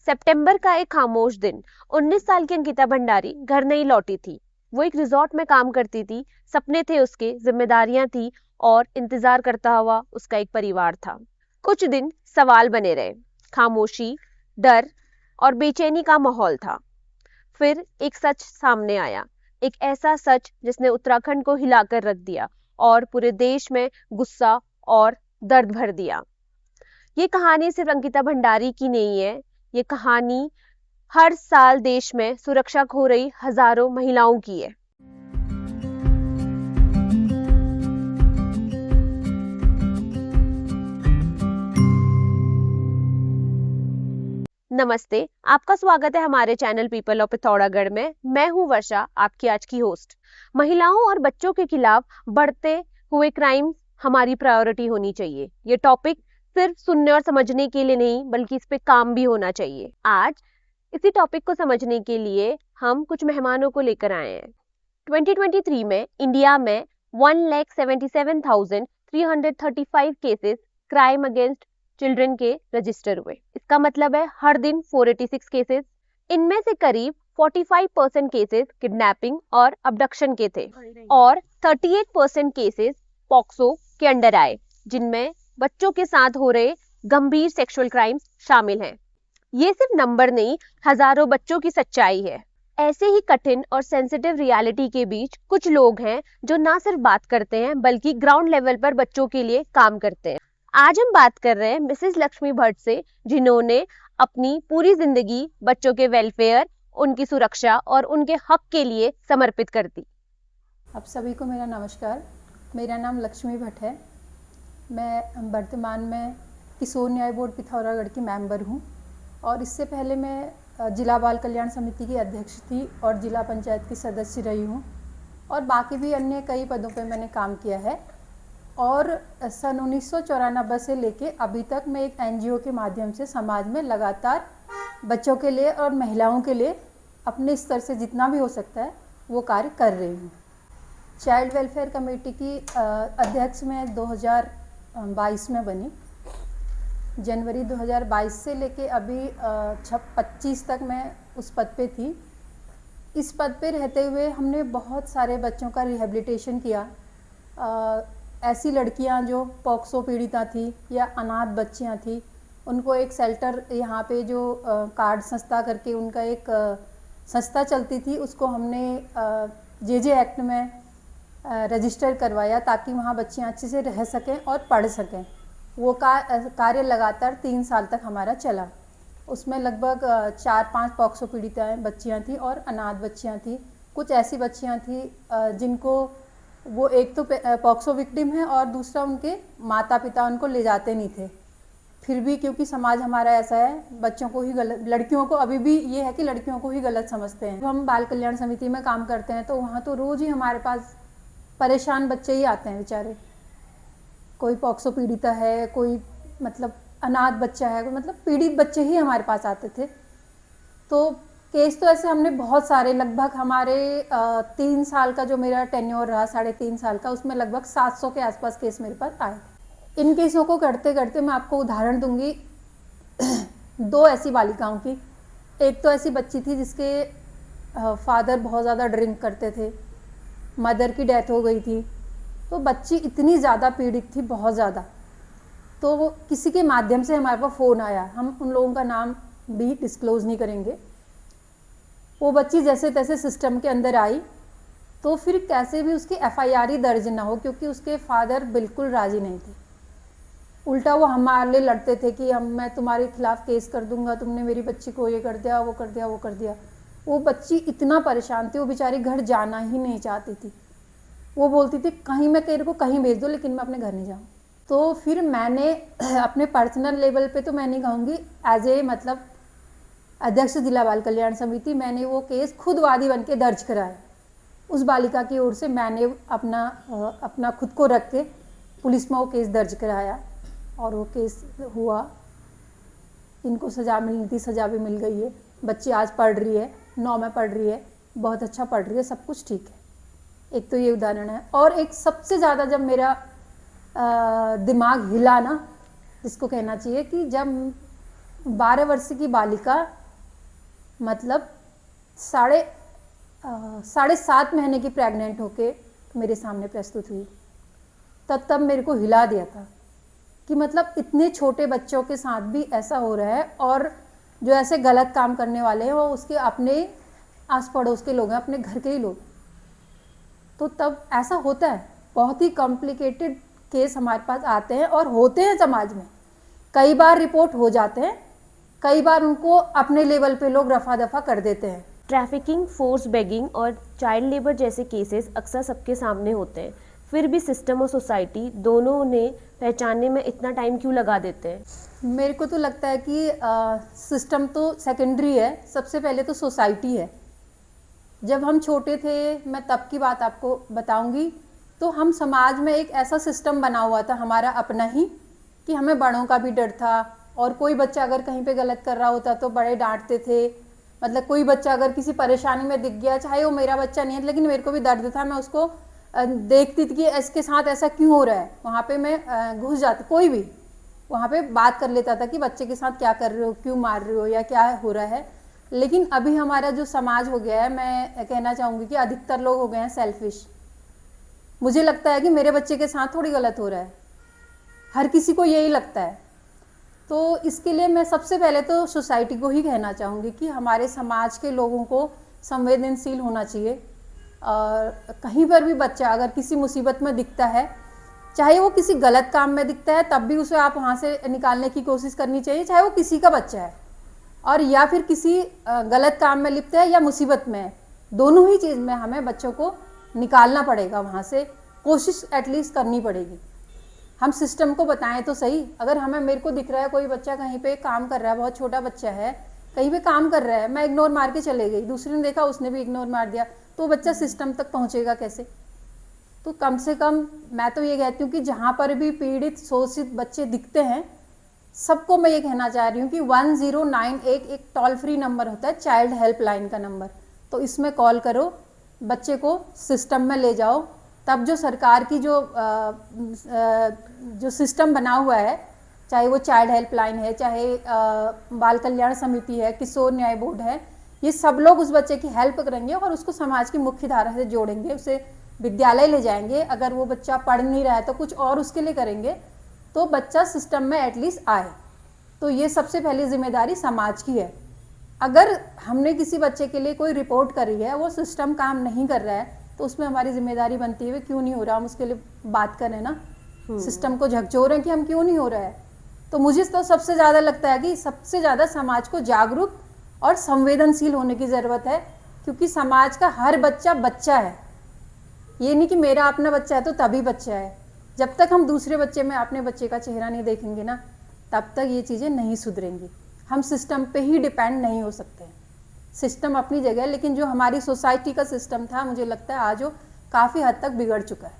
सितंबर का एक खामोश दिन। 19 साल की अंकिता भंडारी घर नहीं लौटी थी। वो एक रिजॉर्ट में काम करती थी। सपने थे उसके, जिम्मेदारियां थी और इंतजार करता हुआ उसका एक परिवार था। कुछ दिन सवाल बने रहे। खामोशी, डर और बेचैनी का माहौल था। फिर एक सच सामने आया। एक ऐसा सच जिसने उत्तराखंड को हिलाकर रख दिया और पूरे देश में गुस्सा और दर्द भर दिया। ये कहानी सिर्फ अंकिता भंडारी की नहीं है। ये कहानी हर साल देश में सुरक्षा खो रही हजारों महिलाओं की है। नमस्ते, आपका स्वागत है हमारे चैनल पीपल ऑफ पिथौरागढ़ में। मैं हूं वर्षा, आपकी आज की होस्ट। महिलाओं और बच्चों के खिलाफ बढ़ते हुए क्राइम हमारी प्रायोरिटी होनी चाहिए। ये टॉपिक सिर्फ सुनने और समझने के लिए नहीं, बल्कि इस पे काम भी होना चाहिए। आज इसी टॉपिक को समझने के लिए हम कुछ मेहमानों को लेकर आए हैं। 2023 में इंडिया में 1,77,335 केसेस क्राइम अगेंस्ट चिल्ड्रन के रजिस्टर हुए। इसका मतलब है हर दिन 486 केसेस। इनमें से करीब 45% केसेस किडनैपिंग और अबडक्शन के थे और 38% केसेस पॉक्सो के अंडर आए, जिनमें बच्चों के साथ हो रहे गंभीर सेक्सुअल क्राइम्स शामिल हैं। ये सिर्फ नंबर नहीं, हजारों बच्चों की सच्चाई है। ऐसे ही कठिन और सेंसिटिव रियलिटी के बीच कुछ लोग हैं जो ना सिर्फ बात करते हैं बल्कि ग्राउंड लेवल पर बच्चों के लिए काम करते हैं। आज हम बात कर रहे हैं मिसेस लक्ष्मी भट्ट से, जिन्होंने अपनी पूरी जिंदगी बच्चों के वेलफेयर, उनकी सुरक्षा और उनके हक के लिए समर्पित कर दी। आप सभी को मेरा नमस्कार। मेरा नाम लक्ष्मी भट्ट है। मैं वर्तमान में किशोर न्याय बोर्ड पिथौरागढ़ की मेंबर हूँ और इससे पहले मैं जिला बाल कल्याण समिति की अध्यक्ष थी और जिला पंचायत की सदस्य रही हूँ और बाकी भी अन्य कई पदों पर मैंने काम किया है। और सन 1994 से लेके अभी तक मैं एक एनजीओ के माध्यम से समाज में लगातार बच्चों के लिए और महिलाओं के लिए अपने स्तर से जितना भी हो सकता है वो कार्य कर रही हूँ। चाइल्ड वेलफेयर कमेटी की अध्यक्ष मैं 2022 में बनी। जनवरी 2022 से लेके अभी 25 तक मैं उस पद पे थी। इस पद पे रहते हुए हमने बहुत सारे बच्चों का रिहेबिलिटेशन किया। ऐसी लड़कियां जो पॉक्सो पीड़िता थी या अनाथ बच्चियां थी, उनको एक शेल्टर यहाँ पे जो कार्ड संस्था करके उनका एक संस्था चलती थी, उसको हमने जे एक्ट में रजिस्टर करवाया ताकि वहाँ बच्चियाँ अच्छे से रह सकें और पढ़ सकें। वो कार्य लगातार 3 साल तक हमारा चला। उसमें लगभग 4-5 पॉक्सो पीड़िताएँ बच्चियाँ थी और अनाथ बच्चियाँ थी। कुछ ऐसी बच्चियाँ थी जिनको वो एक तो पॉक्सो विक्टिम है और दूसरा उनके माता पिता उनको ले जाते नहीं थे। फिर भी क्योंकि समाज हमारा ऐसा है, बच्चों को ही गलत, लड़कियों को अभी भी ये है कि लड़कियों को ही गलत समझते हैं। हम बाल कल्याण समिति में काम करते हैं तो वहाँ तो रोज़ ही हमारे पास परेशान बच्चे ही आते हैं बेचारे। कोई पॉक्सो पीड़िता है, कोई मतलब अनाथ बच्चा है, कोई मतलब पीड़ित बच्चे ही हमारे पास आते थे। तो केस तो ऐसे हमने बहुत सारे, लगभग हमारे 3 साल का जो मेरा टेन्योर रहा, 3.5 साल का, उसमें लगभग 700 के आसपास केस मेरे पास आए। इन केसों को करते करते मैं आपको उदाहरण दूंगी 2 ऐसी बालिकाओं की। एक तो ऐसी बच्ची थी जिसके फादर बहुत ज़्यादा ड्रिंक करते थे, मदर की डेथ हो गई थी। तो बच्ची इतनी ज़्यादा पीड़ित थी, बहुत ज़्यादा। तो वो किसी के माध्यम से हमारे पास फ़ोन आया, हम उन लोगों का नाम भी डिस्क्लोज़ नहीं करेंगे। वो बच्ची जैसे तैसे सिस्टम के अंदर आई तो फिर कैसे भी उसकी एफआईआर ही दर्ज ना हो, क्योंकि उसके फादर बिल्कुल राज़ी नहीं थे। उल्टा वो हमारे लिए लड़ते थे कि मैं तुम्हारे खिलाफ़ केस कर दूंगा, तुमने मेरी बच्ची को ये कर दिया, वो कर दिया, वो कर दिया। वो बच्ची इतना परेशान थी, वो बेचारी घर जाना ही नहीं चाहती थी। वो बोलती थी कहीं मैं तेरे को कहीं भेज दो, लेकिन मैं अपने घर नहीं जाऊँ। तो फिर मैंने अपने पर्सनल लेवल पे तो मैं नहीं कहूँगी, एज ए मतलब अध्यक्ष जिला बाल कल्याण समिति, मैंने वो केस खुद वादी बन के दर्ज कराया। उस बालिका की ओर से मैंने अपना खुद को रख के पुलिस में वो केस दर्ज कराया और वो केस हुआ। इनको सज़ा मिलनी थी, सज़ा भी मिल गई है। बच्ची आज पढ़ रही है, 9 में पढ़ रही है, बहुत अच्छा पढ़ रही है, सब कुछ ठीक है। एक तो ये उदाहरण है। और एक सबसे ज़्यादा जब मेरा दिमाग हिला ना, जिसको कहना चाहिए कि जब 12 वर्ष की बालिका मतलब साढ़े 7 महीने की प्रेग्नेंट होके मेरे सामने प्रस्तुत हुई। तब मेरे को हिला दिया था कि मतलब इतने छोटे बच्चों के साथ भी ऐसा हो रहा है, और जो ऐसे गलत काम करने वाले हैं वो उसके अपने आस पड़ोस के लोग हैं, अपने घर के ही लोग। तो तब ऐसा होता है, बहुत ही कॉम्प्लिकेटेड केस हमारे पास आते हैं और होते हैं समाज में। कई बार रिपोर्ट हो जाते हैं, कई बार उनको अपने लेवल पे लोग रफा दफा कर देते हैं। ट्रैफिकिंग, फोर्स बेगिंग और चाइल्ड लेबर जैसे केसेस अक्सर सबके सामने होते हैं, फिर भी सिस्टम और सोसाइटी दोनों ने पहचानने में इतना टाइम क्यों लगा देते हैं? मेरे को तो लगता है कि सिस्टम तो सेकेंडरी है, सबसे पहले तो सोसाइटी है। जब हम छोटे थे, मैं तब की बात आपको बताऊंगी, तो हम समाज में एक ऐसा सिस्टम बना हुआ था हमारा अपना ही, कि हमें बड़ों का भी डर था, और कोई बच्चा अगर कहीं पे गलत कर रहा होता तो बड़े डांटते थे। मतलब कोई बच्चा अगर किसी परेशानी में दिख गया, चाहे वो मेरा बच्चा नहीं है, लेकिन मेरे को भी दर्द था, मैं उसको देखती थी कि इसके साथ ऐसा क्यों हो रहा है, वहाँ पे मैं घुस जाती, कोई भी वहाँ पे बात कर लेता था कि बच्चे के साथ क्या कर रहे हो, क्यों मार रहे हो, या क्या हो रहा है। लेकिन अभी हमारा जो समाज हो गया है, मैं कहना चाहूँगी कि अधिकतर लोग हो गए हैं सेल्फिश। मुझे लगता है कि मेरे बच्चे के साथ थोड़ी गलत हो रहा है, हर किसी को यही लगता है। तो इसके लिए मैं सबसे पहले तो सोसाइटी को ही कहना चाहूँगी कि हमारे समाज के लोगों को संवेदनशील होना चाहिए। और कहीं पर भी बच्चा अगर किसी मुसीबत में दिखता है, चाहे वो किसी गलत काम में दिखता है, तब भी उसे आप वहाँ से निकालने की कोशिश करनी चाहिए, चाहे वो किसी का बच्चा है, और या फिर किसी गलत काम में लिप्त है या मुसीबत में है। दोनों ही चीज़ में हमें बच्चों को निकालना पड़ेगा, वहाँ से कोशिश एटलीस्ट करनी पड़ेगी। हम सिस्टम को बताएं तो सही। अगर मेरे को दिख रहा है कोई बच्चा कहीं पे काम कर रहा है, बहुत छोटा बच्चा है, कहीं पे काम कर रहा है, मैं इग्नोर मार के चले गई, दूसरे ने देखा उसने भी इग्नोर मार दिया, तो बच्चा सिस्टम तक पहुंचेगा कैसे? तो कम से कम मैं तो ये कहती हूँ कि जहाँ पर भी पीड़ित शोषित बच्चे दिखते हैं, सबको मैं ये कहना चाह रही हूँ कि 1098 एक टोल फ्री नंबर होता है, चाइल्ड हेल्पलाइन का नंबर, तो इसमें कॉल करो, बच्चे को सिस्टम में ले जाओ। तब जो सरकार की जो सिस्टम बना हुआ है, चाहे वो चाइल्ड हेल्पलाइन है, चाहे बाल कल्याण समिति है, किशोर न्याय बोर्ड है, ये सब लोग उस बच्चे की हेल्प करेंगे और उसको समाज की मुख्य धारा से जोड़ेंगे, उसे विद्यालय ले जाएंगे। अगर वो बच्चा पढ़ नहीं रहा है तो कुछ और उसके लिए करेंगे, तो बच्चा सिस्टम में एटलीस्ट आए। तो ये सबसे पहली जिम्मेदारी समाज की है। अगर हमने किसी बच्चे के लिए कोई रिपोर्ट करी है, वो सिस्टम काम नहीं कर रहा है, तो उसमें हमारी जिम्मेदारी बनती है क्यों नहीं हो रहा, हम उसके लिए बात करें ना, सिस्टम को झकझोरें कि हम क्यों नहीं हो रहा है। तो मुझे तो सबसे ज़्यादा लगता है कि सबसे ज़्यादा समाज को जागरूक और संवेदनशील होने की ज़रूरत है, क्योंकि समाज का हर बच्चा बच्चा है। ये नहीं कि मेरा अपना बच्चा है तो तभी बच्चा है। जब तक हम दूसरे बच्चे में अपने बच्चे का चेहरा नहीं देखेंगे ना, तब तक ये चीज़ें नहीं सुधरेंगी। हम सिस्टम पे ही डिपेंड नहीं हो सकते। सिस्टम अपनी जगह है, लेकिन जो हमारी सोसाइटी का सिस्टम था, मुझे लगता है आज वो काफ़ी हद तक बिगड़ चुका है।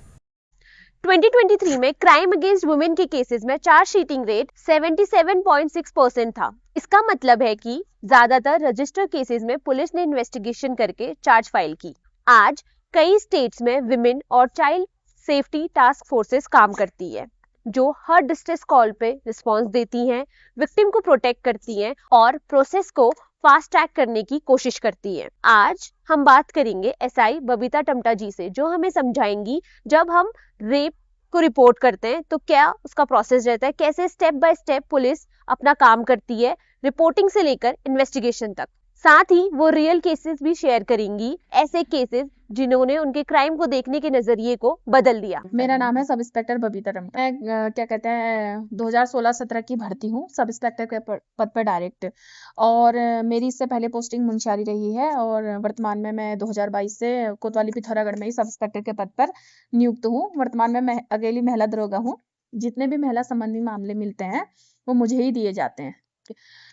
2023 में क्राइम अगेंस्ट वुमेन के केसेस में चार्जशीटिंग रेट 77.6% था। इसका मतलब है कि ज्यादातर रजिस्टर केसेस में पुलिस ने इन्वेस्टिगेशन करके चार्ज फाइल की। आज कई स्टेट्स में विमेन और चाइल्ड सेफ्टी टास्क फोर्सेस काम करती है, जो हर डिस्ट्रेस कॉल पे रिस्पांस देती हैं, विक्टिम को प्रोटेक्ट करती हैं और प्रोसेस को फास्ट ट्रैक करने की कोशिश करती है। आज हम बात करेंगे एसआई बबीता टमटा जी से, जो हमें समझाएंगी जब हम रेप को रिपोर्ट करते हैं तो क्या उसका प्रोसेस रहता है, कैसे स्टेप बाय स्टेप पुलिस अपना काम करती है, रिपोर्टिंग से लेकर इन्वेस्टिगेशन तक। साथ ही वो रियल केसेस भी शेयर करेंगी, ऐसे केसेस जिन्होंने उनके क्राइम को देखने के नजरिए को बदल दिया। मेरा नाम है सब इंस्पेक्टर बबीता टमटा। मैं क्या कहते हैं 2016-17 की भर्ती हूँ सब इंस्पेक्टर के पद पर डायरेक्ट, और मेरी इससे पहले पोस्टिंग मुंशियारी रही है, और वर्तमान में मैं 2022 से कोतवाली पिथौरागढ़ में ही सब इंस्पेक्टर के पद पर नियुक्त हूँ। वर्तमान में मैं अकेली महिला दरोगा हूँ। जितने भी महिला संबंधी मामले मिलते हैं वो मुझे ही दिए जाते हैं।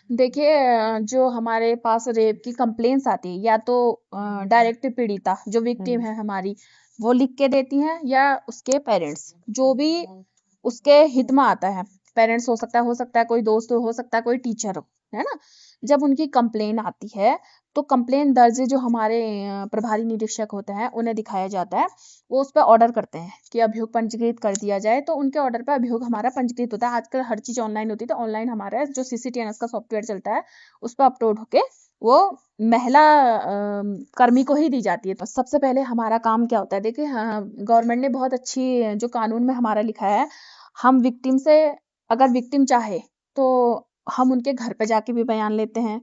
देखिए, जो हमारे पास रेप की कंप्लेंट्स आती है, या तो डायरेक्ट पीड़िता जो विक्टिम है हमारी, वो लिख के देती हैं, या उसके पेरेंट्स, जो भी उसके हित में आता है। पेरेंट्स हो सकता है कोई दोस्त हो सकता है, कोई टीचर हो, है ना। जब उनकी कंप्लेन आती है तो कंप्लेन दर्ज जो हमारे प्रभारी निरीक्षक होते हैं उन्हें दिखाया जाता है, वो उस पर ऑर्डर करते हैं कि अभियोग पंजीकृत कर दिया जाए। तो उनके ऑर्डर पर अभियोग हमारा पंजीकृत होता है। आजकल हर चीज ऑनलाइन होती है, तो ऑनलाइन हमारा जो CCTNS का सॉफ्टवेयर चलता है उस पर अपलोड होके वो महिला कर्मी को ही दी जाती है। तो सबसे पहले हमारा काम क्या होता है, देखिए गवर्नमेंट ने बहुत अच्छी जो कानून में हमारा लिखा है, हम विक्टिम से अगर विक्टिम चाहे तो हम उनके घर पे जाके भी बयान लेते हैं।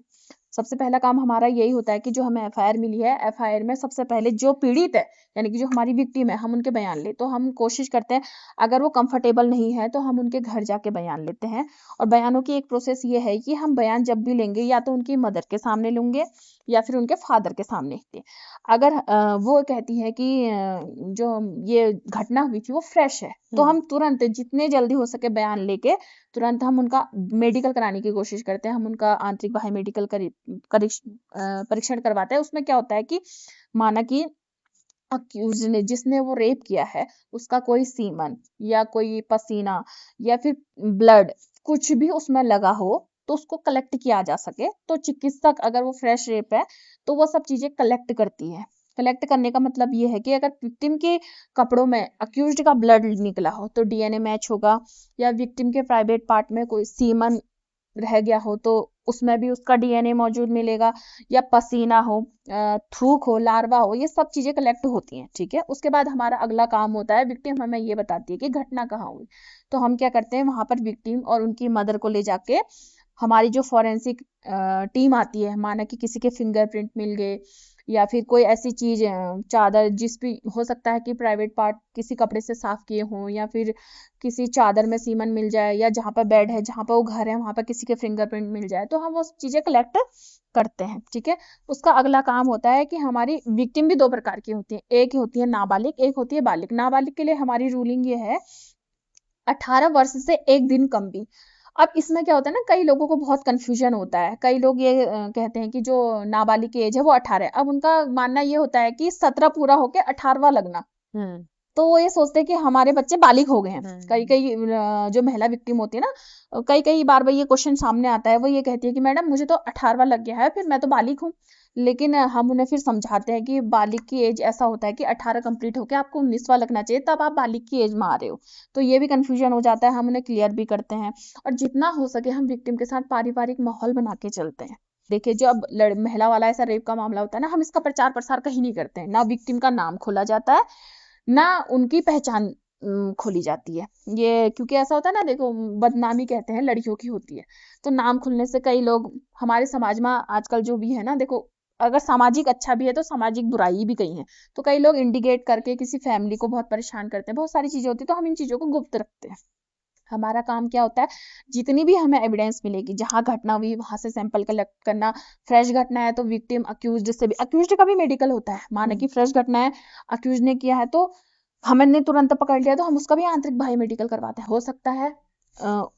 सबसे पहला काम हमारा यही होता है कि जो हमें FIR मिली है, FIR में सबसे पहले जो पीड़ित है यानी कि जो हमारी विक्टिम है, हम उनके बयान ले। तो हम कोशिश करते हैं, अगर वो कंफर्टेबल नहीं है तो हम उनके घर जाके बयान लेते हैं। और बयानों की एक प्रोसेस ये है कि हम बयान जब भी लेंगे या तो उनकी मदर के सामने लेंगे या फिर उनके फादर के सामने लेंगे। अगर वो कहती है कि जो ये घटना हुई थी वो फ्रेश है, तो हम तुरंत जितने जल्दी हो सके बयान लेके तुरंत हम उनका मेडिकल कराने की कोशिश करते हैं। हम उनका आंतरिक बाह्य मेडिकल परीक्षण करवाते हैं। उसमें क्या होता है कि माना कि अक्यूज ने जिसने वो रेप किया है उसका कोई सीमन या कोई पसीना या फिर ब्लड कुछ भी उसमें लगा हो तो उसको कलेक्ट किया जा सके। तो चिकित्सक अगर वो फ्रेश रेप है तो वो सब चीजें कलेक्ट करती है। कलेक्ट करने का मतलब ये है कि अगर विक्टिम के कपड़ों में अक्यूज्ड का ब्लड निकला हो तो DNA मैच होगा, या विक्टिम के प्राइवेट पार्ट में कोई सीमन रह गया हो तो उसमें भी उसका DNA मौजूद मिलेगा, या पसीना हो, थूक हो, लार्वा हो, ये सब चीजें कलेक्ट होती हैं। ठीक है, उसके बाद हमारा अगला काम होता है, विक्टिम हमें ये बताती है कि घटना कहाँ हुई। तो हम क्या करते हैं, वहां पर विक्टिम और उनकी मदर को ले जाके हमारी जो फॉरेंसिक टीम आती है, माना कि किसी के फिंगरप्रिंट मिल गए या फिर कोई ऐसी चीज चादर, जिस भी हो सकता है कि प्राइवेट पार्ट किसी कपड़े से साफ किए हों, या फिर किसी चादर में सीमन मिल जाए, या जहाँ पर बेड है, जहाँ पर वो घर है, वहां पर किसी के फिंगरप्रिंट मिल जाए, तो हम वो चीजें कलेक्ट करते हैं। ठीक है, उसका अगला काम होता है कि हमारी विक्टिम भी दो प्रकार की होती है, एक होती है नाबालिग, एक होती है बालिग। नाबालिग के लिए हमारी रूलिंग ये है 18 वर्ष से एक दिन कम भी। अब इसमें क्या होता है ना, कई लोगों को बहुत कंफ्यूजन होता है। कई लोग ये कहते हैं कि जो नाबालिग की एज है वो 18 है। अब उनका मानना ये होता है कि 17 पूरा होके 18वां लगना, तो वो ये सोचते हैं कि हमारे बच्चे बालिग हो गए हैं। कई कई जो महिला विक्टिम होती है ना, कई कई बार ये क्वेश्चन सामने आता है, वो ये कहती है कि मैडम मुझे तो 18वां लग गया है, फिर मैं तो बालिग हूँ। लेकिन हम उन्हें फिर समझाते हैं कि बालिग की एज ऐसा होता है कि 18 कंप्लीट होकर आपको 19वां लगना चाहिए, तब आप बालिग की एज में आ रहे हो। तो ये भी कंफ्यूजन हो जाता है, हम उन्हें क्लियर भी करते हैं। और जितना हो सके हम विक्टिम के साथ पारिवारिक माहौल बना के चलते हैं। देखिए, जो अब महिला वाला ऐसा रेप का मामला होता है ना, हम इसका प्रचार प्रसार कहीं नहीं करते हैं। ना विक्टिम का नाम खोला जाता है, ना उनकी पहचान खोली जाती है। ये क्योंकि ऐसा होता है ना, देखो बदनामी कहते हैं लड़कियों की होती है, तो नाम खुलने से कई लोग हमारे समाज में आजकल जो भी है ना, देखो अगर सामाजिक अच्छा भी है तो सामाजिक बुराई भी कई है। तो कई लोग इंडिकेट करके किसी फैमिली को बहुत परेशान करते हैं, बहुत सारी चीजें होती है, तो हम इन चीजों को गुप्त रखते हैं। हमारा काम क्या होता है, जितनी भी हमें एविडेंस मिलेगी, जहां घटना हुई वहां से सैंपल कलेक्ट करना। फ्रेश घटना है तो विक्टिम अक्यूज्ड से भी, अक्यूज्ड का भी मेडिकल होता है। माना कि फ्रेश घटना है, अक्यूज ने किया है, तो हमने तुरंत पकड़ लिया तो हम उसका भी आंतरिक बाह्य मेडिकल करवाते हैं। हो सकता है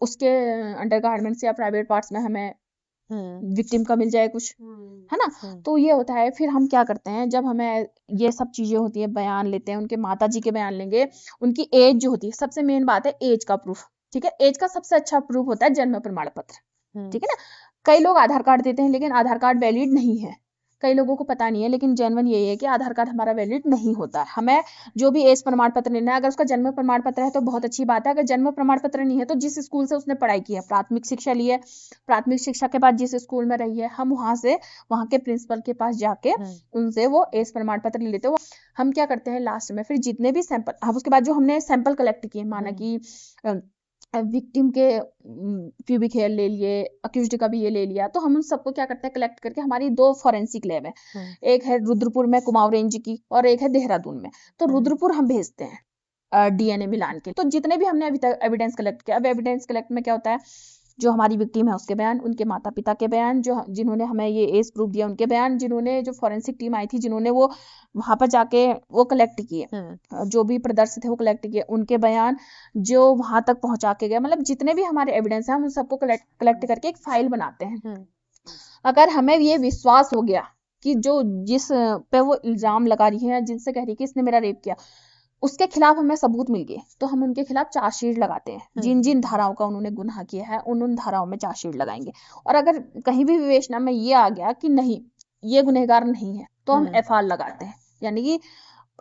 उसके अंडरगारमेंट्स या प्राइवेट पार्ट्स में हमें विक्टिम का मिल जाए कुछ, है ना। तो ये होता है। फिर हम क्या करते हैं, जब हमें ये सब चीजें होती है, बयान लेते हैं, उनके माता जी के बयान लेंगे, उनकी एज जो होती है, सबसे मेन बात है एज का प्रूफ। ठीक है, एज का सबसे अच्छा प्रूफ होता है जन्म प्रमाण पत्र। ठीक है ना, कई लोग आधार कार्ड देते हैं लेकिन आधार कार्ड वैलिड नहीं है, कई लोगों को पता नहीं है, लेकिन जेन्युइन यही है कि आधार कार्ड हमारा वैलिड नहीं होता। हमें जो भी एज प्रमाण पत्र लेना है, अगर उसका जन्म प्रमाण पत्र है तो बहुत अच्छी बात है। अगर जन्म प्रमाण पत्र नहीं है तो जिस स्कूल से उसने पढ़ाई की है, प्राथमिक शिक्षा ली है, प्राथमिक शिक्षा के बाद जिस स्कूल में रही है, हम वहां के प्रिंसिपल के पास जाके उनसे वो एज प्रमाण पत्र ले लेते हो। हम क्या करते हैं लास्ट में, फिर जितने भी सैंपल, हम उसके बाद जो हमने सैंपल कलेक्ट किए, माना कि विक्टिम के प्यूबिक हेयर ले लिए, अक्यूज्ड का भी ये ले लिया, तो हम उन सबको क्या करते हैं, कलेक्ट करके हमारी 2 फॉरेंसिक लैब है, एक है रुद्रपुर में कुमाऊं रेंज की और एक है देहरादून में। तो रुद्रपुर हम भेजते हैं DNA मिलान के। तो जितने भी हमने अभी तक एविडेंस कलेक्ट किया, अब एविडेंस कलेक्ट में क्या होता है, जो हमारी विक्टिम है उसके बयान, उनके माता पिता के बयान, जो जिन्होंने हमें ये एज प्रूफ दिया उनके बयान, जिन्होंने जो फॉरेंसिक टीम आई थी जिन्होंने वो वहां पर जाके वो कलेक्ट किए, जो भी प्रदर्शित थे वो कलेक्ट किए, उनके बयान, जो वहां तक पहुंचा के गए, मतलब जितने भी हमारे एविडेंस है हम उन सबको कलेक्ट करके एक फाइल बनाते हैं। अगर हमें ये विश्वास हो गया कि जो जिस पे वो इल्जाम लगा रही है, जिनसे कह रही है कि इसने मेरा रेप किया, उसके खिलाफ हमें सबूत मिल गए तो हम उनके खिलाफ चार्जशीट लगाते हैं। जिन जिन धाराओं का उन्होंने गुनाह किया है उन धाराओं में चार्जशीट लगाएंगे। और अगर कहीं भी विवेचना में ये आ गया कि नहीं ये गुनहगार नहीं है तो हम एफआईआर लगाते हैं, यानी कि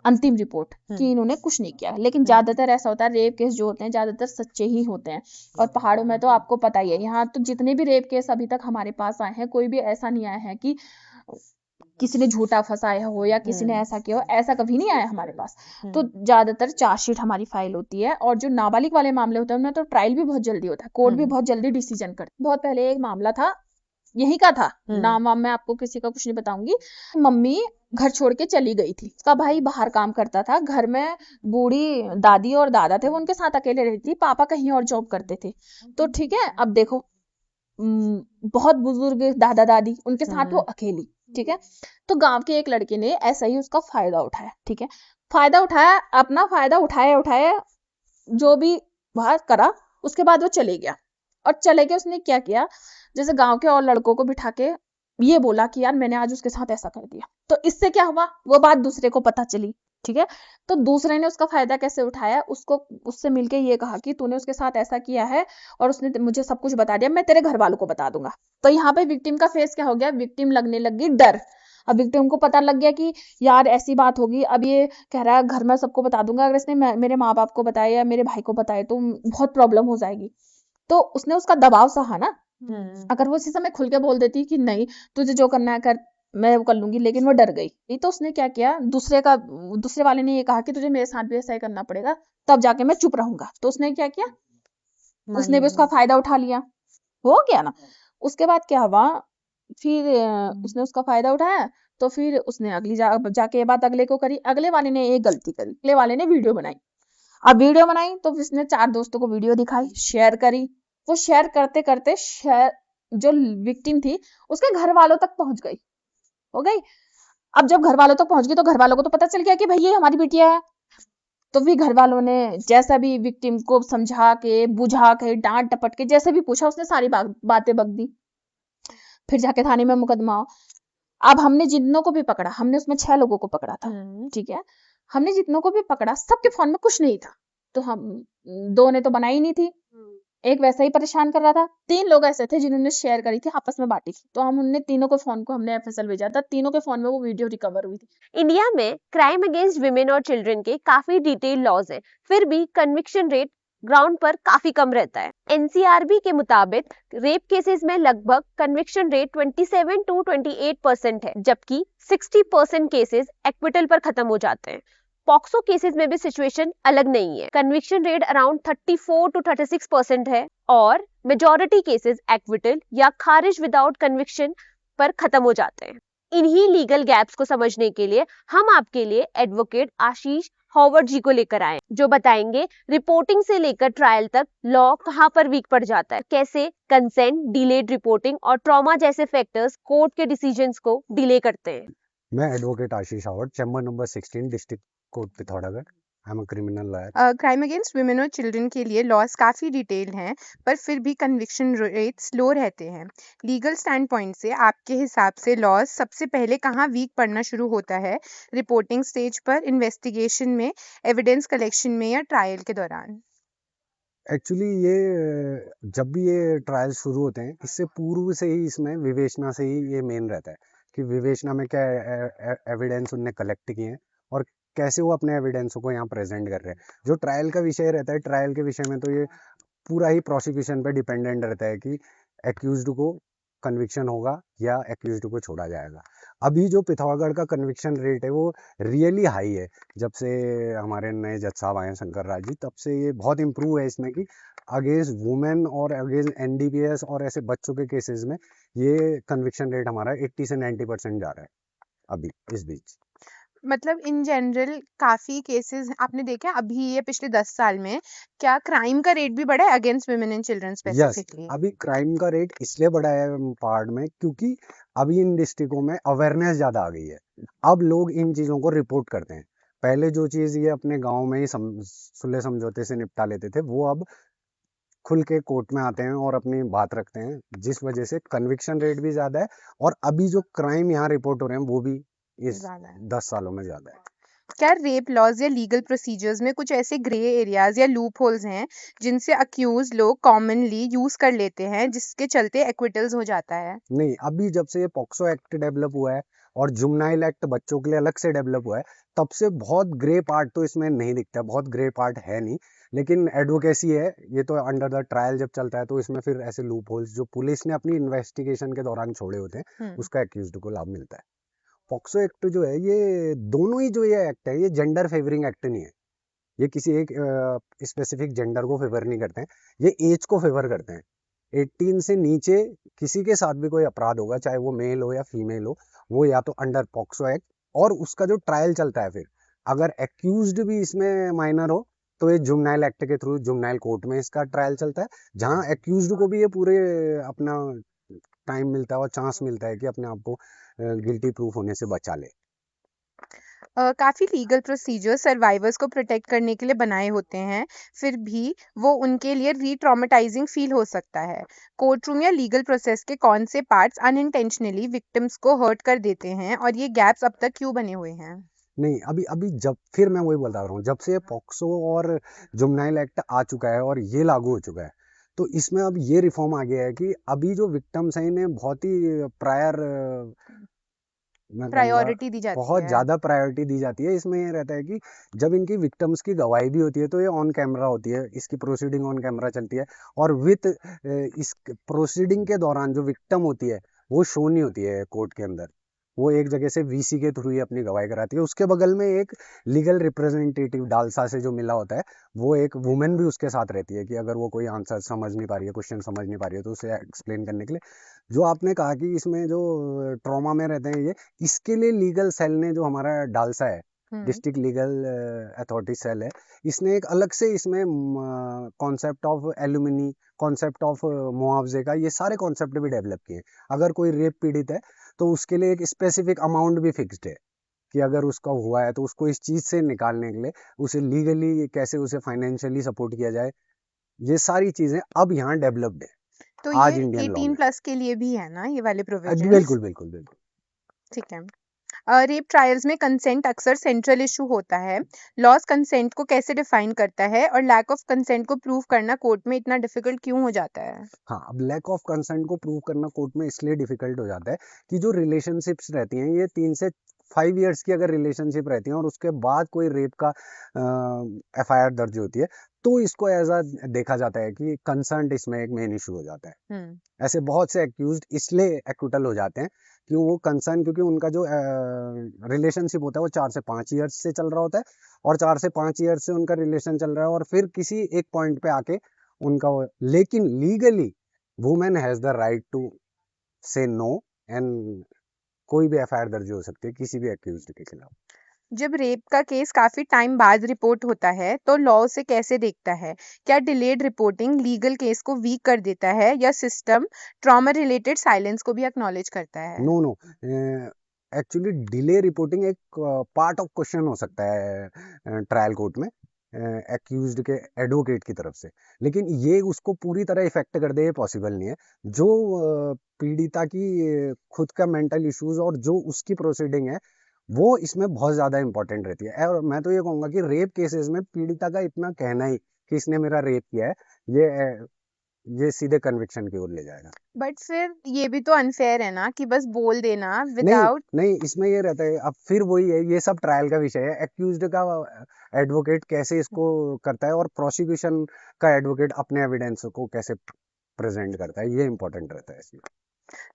अंतिम रिपोर्ट कि इन्होंने कुछ नहीं किया। लेकिन ज्यादातर ऐसा होता है, रेप केस जो होते हैं ज्यादातर सच्चे ही होते हैं। और पहाड़ों में तो आपको पता ही है, यहाँ तो जितने भी रेप केस अभी तक हमारे पास आए हैं कोई भी ऐसा नहीं आया है कि किसी ने झूठा फंसाया हो या किसी ने ऐसा किया हो, ऐसा कभी नहीं आया हमारे पास। तो ज्यादातर चार्जशीट हमारी फाइल होती है। और जो नाबालिग वाले मामले होते हैं उनमें तो ट्रायल भी बहुत जल्दी होता है, कोर्ट भी बहुत जल्दी डिसीजन करती है। बहुत पहले एक मामला था, यही का था, नाम वाम मैं आपको किसी का कुछ नहीं बताऊंगी। मम्मी घर छोड़ के चली गई थी, उसका भाई बाहर काम करता था, घर में बूढ़ी दादी और दादा थे, वो उनके साथ अकेले रहती थी, पापा कहीं और जॉब करते थे। तो ठीक है, अब देखो बहुत बुजुर्ग दादा दादी, उनके साथ वो अकेली, ठीक है। तो गांव के एक लड़के ने ऐसा ही उसका फायदा उठाया, ठीक है, फायदा उठाया, अपना फायदा उठाया जो भी वहां करा, उसके बाद वो चले गया। और चले गया, उसने क्या किया, जैसे गांव के और लड़कों को बिठा के ये बोला कि यार मैंने आज उसके साथ ऐसा कर दिया। तो इससे क्या हुआ, वो बात दूसरे को पता चली, ठीक है। तो दूसरे ने उसका फायदा कैसे उठाया, उसको उससे मिलके ये कहा कि तूने उसके साथ ऐसा किया है और उसने मुझे सब कुछ बता दिया, मैं तेरे घर वालों को बता दूंगा। तो यहाँ पे विक्टिम का फेस क्या हो गया, विक्टिम लगने लगी डर। अब विक्टिम को पता लग गया कि यार ऐसी बात होगी, अब ये कह रहा है घर में सबको बता दूंगा, अगर इसने मेरे माँ बाप को बताया या मेरे भाई को बताया तो बहुत प्रॉब्लम हो जाएगी। तो उसने उसका दबाव सहा ना। अगर वो उसी समय खुल के बोल देती कि नहीं तुझे जो करना है कर, मैं वो कर लूंगी, लेकिन वो डर गई। तो उसने क्या किया, दूसरे वाले ने ये कहा कि तुझे मेरे साथ भी ऐसा ही करना पड़ेगा, तब जाके मैं चुप रहूंगा। तो उसने क्या किया, उसने भी उसका फायदा उठा लिया, हो गया ना। उसके बाद क्या हुआ, फिर उसने उसका फायदा उठाया, तो फिर उसने जाके ये बात अगले को करी, अगले वाले ने एक गलती करी, अगले वाले ने वीडियो बनाई। अब वीडियो बनाई तो उसने 4 दोस्तों को वीडियो दिखाई, शेयर करी। वो शेयर करते करते जो विक्टिम थी उसके घर वालों तक पहुंच गई, हो गई। अब जब घर वालों तक पहुंच गई तो घर वालों को तो पता चल गया कि भाई ये हमारी बिटिया है। तो भी घर वालों ने जैसा भी विक्टिम को समझा के बुझा के डांट टपट के जैसे भी पूछा, उसने सारी बातें बक दी। फिर जाके थाने में मुकदमा। अब हमने जितनों को भी पकड़ा, हमने उसमें 6 लोगों को पकड़ा था, ठीक है। हमने जितनों को भी पकड़ा सबके फोन में कुछ नहीं था, तो हम 2 ने तो बनाई नहीं थी, एक वैसा ही परेशान कर रहा था, 3 लोग ऐसे थे जिन्होंने शेयर करी थी, आपस में बांटी थी। तो हम उनने तीनों के फोन को हमने एफएसएल भेजा था, तीनों के फोन में वो वीडियो रिकवर हुई थी। इंडिया में क्राइम अगेंस्ट विमेन और चिल्ड्रन के काफी डिटेल लॉज हैं, फिर भी कन्विक्शन रेट ग्राउंड पर काफी कम रहता है। एनसीआरबी के मुताबिक रेप केसेस में लगभग कन्विक्शन रेट 27 to 28% है, जबकि 60% केसेस एक्विटल पर खत्म हो जाते हैं। पॉक्सो केसेस में भी सिचुएशन अलग नहीं है, कन्विक्शन रेट अराउंड 34 to 36% है और मेजॉरिटी केसेस एक्विटल या खारिज विदाउट कन्विक्शन पर खत्म हो जाते हैं। इन्हीं लीगल गैप्स को समझने के लिए हम आपके लिए एडवोकेट आशीष हॉवर्ड जी को लेकर आए, जो बताएंगे रिपोर्टिंग से लेकर ट्रायल तक लॉ कहां पर वीक पड़ जाता है, कैसे कंसेंट, डिलेड रिपोर्टिंग और ट्रॉमा जैसे फैक्टर्स कोर्ट के डिसीजंस को डिले करते हैं। मैं advocate Ashish Howard, chamber number 16, district court Pithoragarh. I am a criminal lawyer. Crime against women और चिल्ड्रन के लिए लॉज काफ़ी डिटेल हैं, पर फिर भी कन्विक्शन रेट स्लो रहते हैं। लीगल स्टैंड पॉइंट से आपके हिसाब से लॉज सबसे पहले कहाँ वीक पड़ना शुरू होता है, रिपोर्टिंग स्टेज पर, इन्वेस्टिगेशन में, एविडेंस कलेक्शन में, या ट्रायल के दौरान? एक्चुअली ये जब भी ये ट्रायल शुरू होते हैं इससे पूर्व से ही इसमें विवेचना से ही ये मेन रहता है कि विवेचना में क्या एविडेंस उनने कलेक्ट किए हैं और कैसे वो अपने एविडेंसों को यहाँ प्रेजेंट कर रहे हैं। जो ट्रायल का विषय रहता है, ट्रायल के विषय में तो ये पूरा ही प्रोसिक्यूशन पे डिपेंडेंट रहता है कि एक्यूज्ड को कन्विक्शन होगा या एक्यूज्ड को छोड़ा जाएगा। अभी जो पिथौरागढ़ का कन्विक्शन रेट है वो रियली हाई है। जब से हमारे नए जज साहब आए हैं शंकर राज जी, तब से ये बहुत इम्प्रूव है इसमें कि अगेंस्ट वुमेन और अगेंस्ट एनडीपीएस और ऐसे बच्चों के केसेस में ये कन्विक्शन रेट हमारा 80 से 90% जा रहा है अभी इस बीच। मतलब इन जनरल काफ़ी केसेस आपने देखे हैं अभी ये पिछले 10 साल में, क्या क्राइम का रेट भी बढ़ा है against women and children yes, specifically? अभी क्राइम का रेट इसलिए बढ़ा है पार्ट में क्योंकि अभी इन डिस्ट्रिक्टों में अवेयरनेस ज़्यादा आ गई है। अब लोग इन चीज़ों को रिपोर्ट करते हैं। पहले जो चीज़ ये अपने गांव में ही सुलह समझौते से निपटा लेते थे, वो अब खुल के कोर्ट में आते हैं और अपनी बात रखते हैं, जिस वजह से कन्विक्शन रेट भी ज़्यादा है और अभी जो क्राइम यहाँ रिपोर्ट हो रहे हैं वो भी इस ज़्यादा है। 10 सालों में ज़्यादा है। क्या रेप लॉज या लीगल प्रोसीजर्स में कुछ ऐसे ग्रे एरियाज या लूप होल्स हैं जिनसे अक्यूज लोग कॉमनली यूज कर लेते हैं जिसके चलते एक्विटल्स हो जाता है? नहीं, अभी जब से ये पॉक्सो एक्ट डेवलप हुआ है और जुवेनाइल एक्ट बच्चों के लिए अलग से डेवलप हुआ है, तब से बहुत ग्रे पार्ट तो इसमें नहीं दिखता, बहुत ग्रे पार्ट है नहीं। लेकिन एडवोकेसी है, ये तो अंडर द ट्रायल जब चलता है तो इसमें फिर ऐसे लूप होल्स जो पुलिस ने अपनी इन्वेस्टिगेशन के दौरान छोड़े होते हैं, हम्म। उसका एक्यूज्ड को लाभ मिलता है। पॉक्सो एक्ट जो है, ये दोनों ही जो ये एक्ट है, ये जेंडर फेवरिंग एक्ट नहीं है। ये किसी एक स्पेसिफिक जेंडर को फेवर नहीं करते हैं, ये एज को फेवर करते हैं। 18 से नीचे किसी के साथ भी कोई अपराध होगा, चाहे वो मेल हो या फीमेल हो, वो या तो अंडर पॉक्सो एक्ट, और उसका जो ट्रायल चलता है, फिर अगर एक्यूज्ड भी इसमें माइनर हो तो ये जुवेनाइल एक्ट के थ्रू जुवेनाइल कोर्ट में इसका ट्रायल चलता है, जहां एक्यूज्ड को भी ये पूरे अपना टाइम मिलता है और चांस मिलता है कि अपने आप को गिल्टी प्रूफ होने से बचा ले। काफ़ी लीगल प्रोसीजर सर्वाइवर्स को प्रोटेक्ट करने के लिए बनाए होते हैं, फिर भी वो उनके लिए री ट्रॉमेटाइजिंग फील हो सकता है। कोर्ट रूम या लीगल प्रोसेस के कौन से पार्ट्स अनइंटेंशनली विक्टिम्स को हर्ट कर देते हैं और ये गैप्स अब तक क्यों बने हुए हैं? नहीं, अभी अभी जब फिर मैं वही बता रहा हूँ, जब से पॉक्सो और जुवेनाइल एक्ट आ चुका है और ये लागू हो चुका है, तो इसमें अब ये रिफॉर्म आ गया है कि अभी जो विक्टिम्स हैं इन्हें बहुत ही प्रायर, मैं कहूँगा प्रायोरिटी दी जाती बहुत है। ज़्यादा प्रायोरिटी दी जाती है। इसमें ये रहता है कि जब इनकी विक्टिम्स की गवाही भी होती है तो ये ऑन कैमरा होती है, इसकी प्रोसीडिंग ऑन कैमरा चलती है, और विथ इस प्रोसीडिंग के दौरान जो विक्टिम होती है वो शो नहीं होती है कोर्ट के अंदर। वो एक जगह से वीसी के थ्रू ही अपनी गवाही कराती है। उसके बगल में एक लीगल रिप्रेजेंटेटिव डालसा से जो मिला होता है, वो एक वुमेन भी उसके साथ रहती है कि अगर वो कोई आंसर समझ नहीं पा रही है, क्वेश्चन समझ नहीं पा रही है, तो उसे एक्सप्लेन करने के लिए। जो आपने कहा कि इसमें जो ट्रॉमा में रहते हैं, ये इसके लिए लीगल सेल ने, जो हमारा डालसा है, हम्म। डिस्ट्रिक्ट लीगल अथॉरिटी सेल है, इसने एक अलग से इसमें concept of alumni, concept of मुआवजे का, ये सारे कॉन्सेप्ट भी डेवलप किए हैं। अगर कोई रेप पीड़ित है तो उसके लिए एक स्पेसिफिक अमाउंट भी फिक्स्ड है कि अगर उसका हुआ है तो उसको इस चीज से निकालने के लिए उसे लीगली कैसे उसे फाइनेंशियली सपोर्ट किया जाए, ये सारी चीजें अब यहाँ डेवलप्ड है तो ये आज इंडियन लॉ 18 में। प्लस के लिए भी है ना ये वाले प्रोविजंस? बिल्कुल बिल्कुल बिल्कुल। ठीक है। रेप ट्रायल्स में कंसेंट अक्सर सेंट्रल इशू होता है। लॉज कंसेंट को कैसे डिफाइन करता है और लैक ऑफ कंसेंट को प्रूव करना कोर्ट में इतना डिफिकल्ट क्यों हो जाता है? हाँ, अब लैक ऑफ कंसेंट को प्रूव करना कोर्ट में इसलिए डिफिकल्ट हो जाता है कि जो रिलेशनशिप्स रहती हैं, ये 3 से 5 इयर्स की अगर रिलेशनशिप रहती हैं और उसके बाद कोई रेप का एफआईआर दर्ज होती है, तो इसको एज अ देखा जाता है कि कंसेंट इसमें एक मेन इशू हो जाता है। हम्म। ऐसे बहुत से एक्यूज्ड इसलिए एक्विटल हो जाते हैं कि वो कंसर्न, क्योंकि उनका जो रिलेशनशिप होता है वो 4 से 5 इयर्स से चल रहा होता है, और 4 से 5 इयर्स से उनका रिलेशन चल रहा है, और फिर किसी एक पॉइंट पे आके उनका लेकिन legally women has the right to say no, and कोई भी एफआईआर दर्ज हो सकती है किसी भी एक्यूज्ड के खिलाफ। जब रेप का केस काफी टाइम बाद रिपोर्ट होता है तो लॉ उसे कैसे देखता है? क्या डिलेड रिपोर्टिंग लीगल केस को वीक कर देता है या सिस्टम ट्रॉमा रिलेटेड साइलेंस को भी एक्नॉलेज करता है? No no, actually delay reporting एक पार्ट ऑफ क्वेश्चन हो सकता है ट्रायल कोर्ट में एक्यूज्ड के एडवोकेट की तरफ से, लेकिन ये उसको पूरी तरह इफेक्ट कर दे, ये पॉसिबल नहीं है। जो पीड़िता की खुद का मेंटल इश्यूज और जो उसकी प्रोसीडिंग है, वो इसमें बहुत ज्यादा इंपॉर्टेंट रहती है। और मैं तो ये कहूंगा कि रेप केसेस में पीड़िता का इतना कहना ही कि इसने मेरा रेप किया है, ये ये सीधे कन्विक्शन की ओर ले जाएगा। बट फिर ये भी तो अनफेयर है ना कि बस बोल देना नहीं विदाउट। नहीं, इसमें ये रहता है, अब फिर वही है, ये सब ट्रायल का विषय है। एक्यूज्ड का एडवोकेट कैसे इसको करता है और प्रोसिक्यूशन का एडवोकेट अपने एविडेंस को कैसे प्रेजेंट करता है, ये इंपॉर्टेंट रहता है इसमें।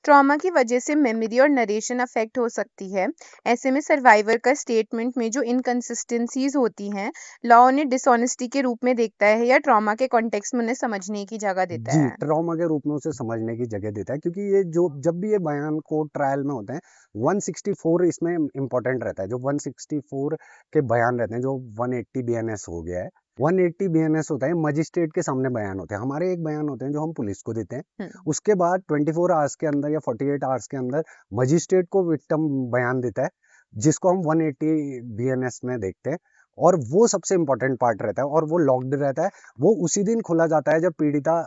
ट्रॉमा की वजह से मेमोरी और नरेशन अफेक्ट हो सकती है। ऐसे में सर्वाइवर का स्टेटमेंट में जो इनकंसिस्टेंसीज होती हैं, लॉ उन्हें डिसऑनेस्टी के रूप में देखता है या ट्रॉमा के कॉन्टेक्स्ट में उन्हें समझने की जगह देता जी, है? ट्रॉमा के रूप में उसे समझने की जगह देता है, क्योंकि ये जो जब भी ये बयान कोर्ट ट्रायल में होते हैं, 164 इसमें इंपॉर्टेंट रहता है। जो 164 के बयान रहते हैं, जो 180 बीएनएस हो गया है, 180 बीएनएस होता है मजिस्ट्रेट के सामने बयान होते हैं। हमारे एक बयान होते हैं जो हम पुलिस को देते हैं, हम्म। उसके बाद 24 आवर्स के अंदर या 48 आवर्स के अंदर मजिस्ट्रेट को विक्टिम बयान देता है, जिसको हम 180 बीएनएस में देखते हैं, और वो सबसे इंपॉर्टेंट पार्ट रहता है और वो लॉक्ड रहता है। वो उसी दिन खोला जाता है जब पीड़िता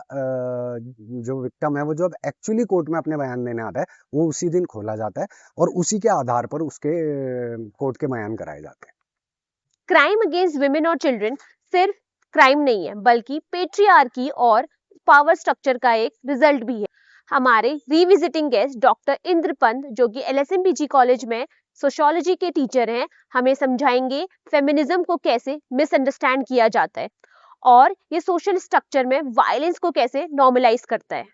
जो विक्टिम है, वो जब एक्चुअली कोर्ट में अपने बयान देने आता है, वो उसी दिन खोला जाता है, और उसी के आधार पर उसके कोर्ट के बयान कराए जाते हैं। क्राइम अगेंस्ट विमेन और चिल्ड्रन सिर्फ क्राइम नहीं है, बल्कि पेट्रियार्की और पावर स्ट्रक्चर का एक रिजल्ट भी है। हमारे रिविजिटिंग गेस्ट डॉक्टर इंद्रपंत, जो कि एलएसएम कॉलेज में सोशियोलॉजी के टीचर हैं, हमें समझाएंगे फेमिनिज्म को कैसे मिसअंडरस्टैंड किया जाता है और ये सोशल स्ट्रक्चर में वायलेंस को कैसे नॉर्मलाइज करता है।